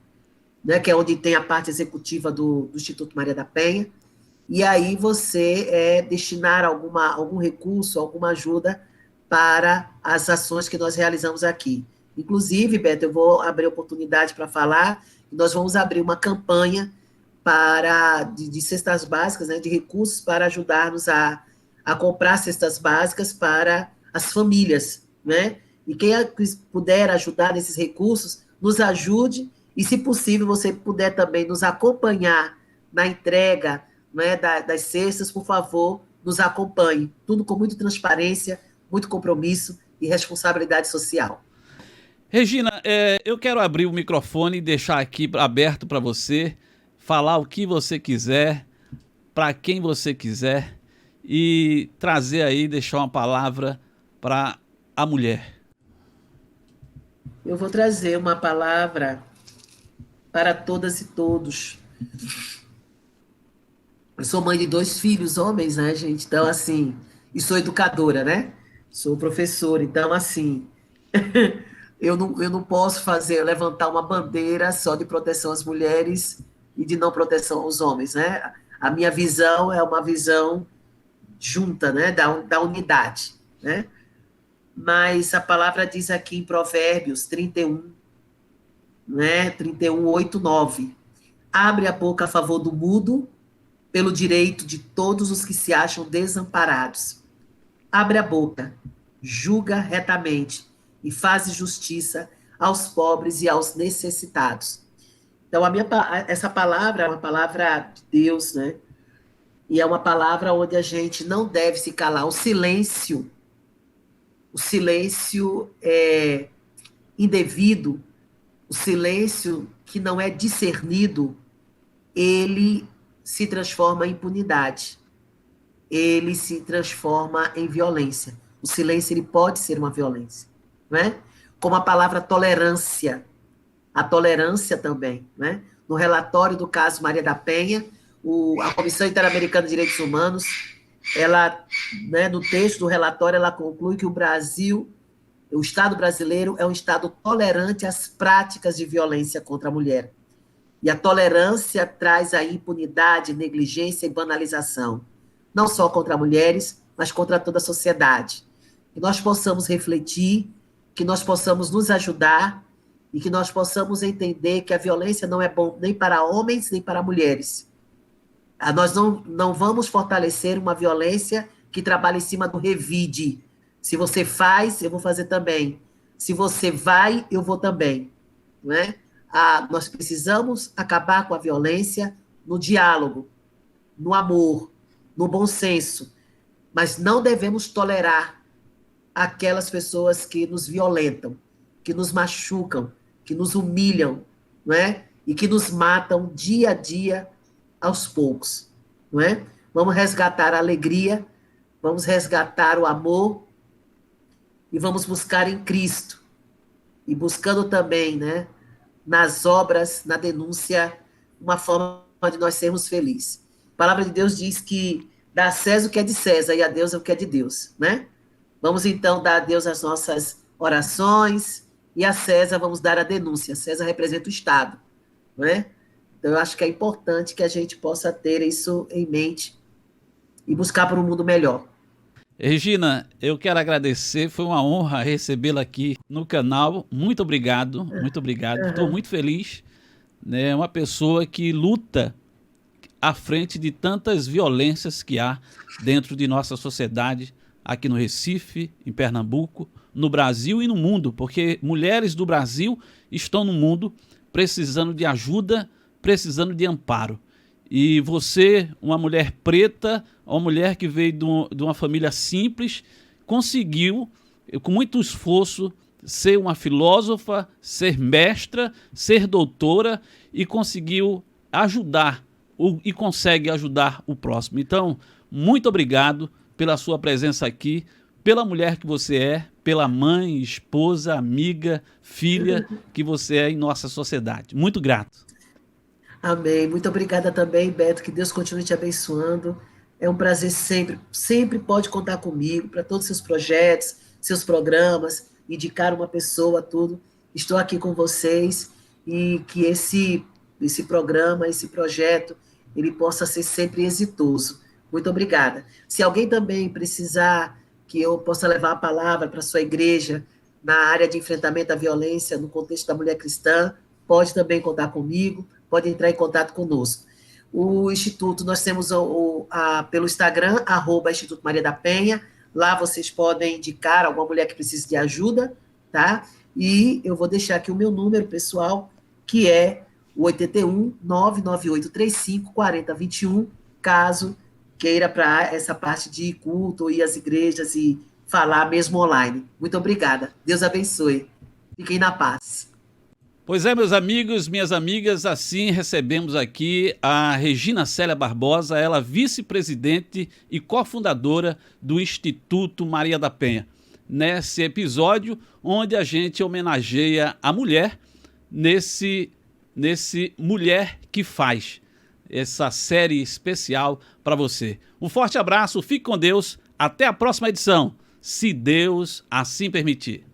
né, que é onde tem a parte executiva do Instituto Maria da Penha. E aí você destinar algum recurso, alguma ajuda para as ações que nós realizamos aqui. Inclusive, Beto, eu vou abrir oportunidade para falar, nós vamos abrir uma campanha de cestas básicas, né, de recursos para ajudarmos a comprar cestas básicas para as famílias, né? E quem puder ajudar nesses recursos, nos ajude, e se possível, você puder também nos acompanhar na entrega, né, das cestas, por favor, nos acompanhe. Tudo com muita transparência, muito compromisso e responsabilidade social. Regina, eu quero abrir o microfone e deixar aqui aberto para você falar o que você quiser, para quem você quiser e trazer aí, deixar uma palavra para a mulher. Eu vou trazer uma palavra para todas e todos. Eu sou mãe de 2 filhos, homens, né, gente? Então, assim, e sou educadora, né? Sou professora, então, assim, eu não posso levantar uma bandeira só de proteção às mulheres e de não proteção aos homens, né? A minha visão é uma visão junta, né? Da unidade, né? Mas a palavra diz aqui em Provérbios 31, né? 31, 8, 9. Abre a boca a favor do mudo, pelo direito de todos os que se acham desamparados. Abre a boca, julga retamente e faz justiça aos pobres e aos necessitados. Então, essa palavra é uma palavra de Deus, né? E é uma palavra onde a gente não deve se calar. O silêncio é indevido, o silêncio que não é discernido, ele se transforma em impunidade. Ele se transforma em violência. O silêncio ele pode ser uma violência, né? Como a palavra tolerância, a tolerância também, né? No relatório do caso Maria da Penha, a Comissão Interamericana de Direitos Humanos, ela, né, no texto do relatório, ela conclui que o Estado brasileiro é um Estado tolerante às práticas de violência contra a mulher. E a tolerância traz aí impunidade, negligência e banalização, não só contra mulheres, mas contra toda a sociedade. Que nós possamos refletir, que nós possamos nos ajudar e que nós possamos entender que a violência não é bom nem para homens, nem para mulheres. Nós não vamos fortalecer uma violência que trabalha em cima do revide. Se você faz, eu vou fazer também. Se você vai, eu vou também. Não é? Nós precisamos acabar com a violência no diálogo, no amor, no bom senso, mas não devemos tolerar aquelas pessoas que nos violentam, que nos machucam, que nos humilham, não é? E que nos matam dia a dia, aos poucos, não é? Vamos resgatar a alegria, vamos resgatar o amor e vamos buscar em Cristo. E buscando também, né, nas obras, na denúncia, uma forma de nós sermos felizes. A palavra de Deus diz que dá a César o que é de César e a Deus o que é de Deus, né? Vamos então dar a Deus as nossas orações e a César vamos dar a denúncia. César representa o Estado, não é? Então eu acho que é importante que a gente possa ter isso em mente e buscar por um mundo melhor. Regina, eu quero agradecer, foi uma honra recebê-la aqui no canal. Muito obrigado, muito obrigado. Estou muito feliz, né? Uma pessoa que luta à frente de tantas violências que há dentro de nossa sociedade, aqui no Recife, em Pernambuco, no Brasil e no mundo, porque mulheres do Brasil estão no mundo precisando de ajuda, precisando de amparo. E você, uma mulher preta, uma mulher que veio de uma família simples, conseguiu, com muito esforço, ser uma filósofa, ser mestra, ser doutora e conseguiu ajudar e consegue ajudar o próximo. Então, muito obrigado pela sua presença aqui, pela mulher que você é, pela mãe, esposa, amiga, filha que você é em nossa sociedade. Muito grato. Amém. Muito obrigada também, Beto. Que Deus continue te abençoando. É um prazer sempre. Sempre pode contar comigo para todos os seus projetos, seus programas, indicar uma pessoa, tudo. Estou aqui com vocês e que esse programa, esse projeto, ele possa ser sempre exitoso. Muito obrigada. Se alguém também precisar que eu possa levar a palavra para a sua igreja na área de enfrentamento à violência no contexto da mulher cristã, pode também contar comigo, pode entrar em contato conosco. O Instituto, nós temos pelo Instagram, @Instituto Maria da Penha, lá vocês podem indicar alguma mulher que precise de ajuda, tá? E eu vou deixar aqui o meu número pessoal, que é o 81 99835 4021, caso queira para essa parte de culto, ir às igrejas e falar mesmo online. Muito obrigada. Deus abençoe. Fiquem na paz. Pois é, meus amigos, minhas amigas, assim recebemos aqui a Regina Célia Barbosa, ela vice-presidente e cofundadora do Instituto Maria da Penha. Nesse episódio, onde a gente homenageia a mulher nesse Mulher que Faz, essa série especial para você. Um forte abraço, fique com Deus, até a próxima edição, se Deus assim permitir.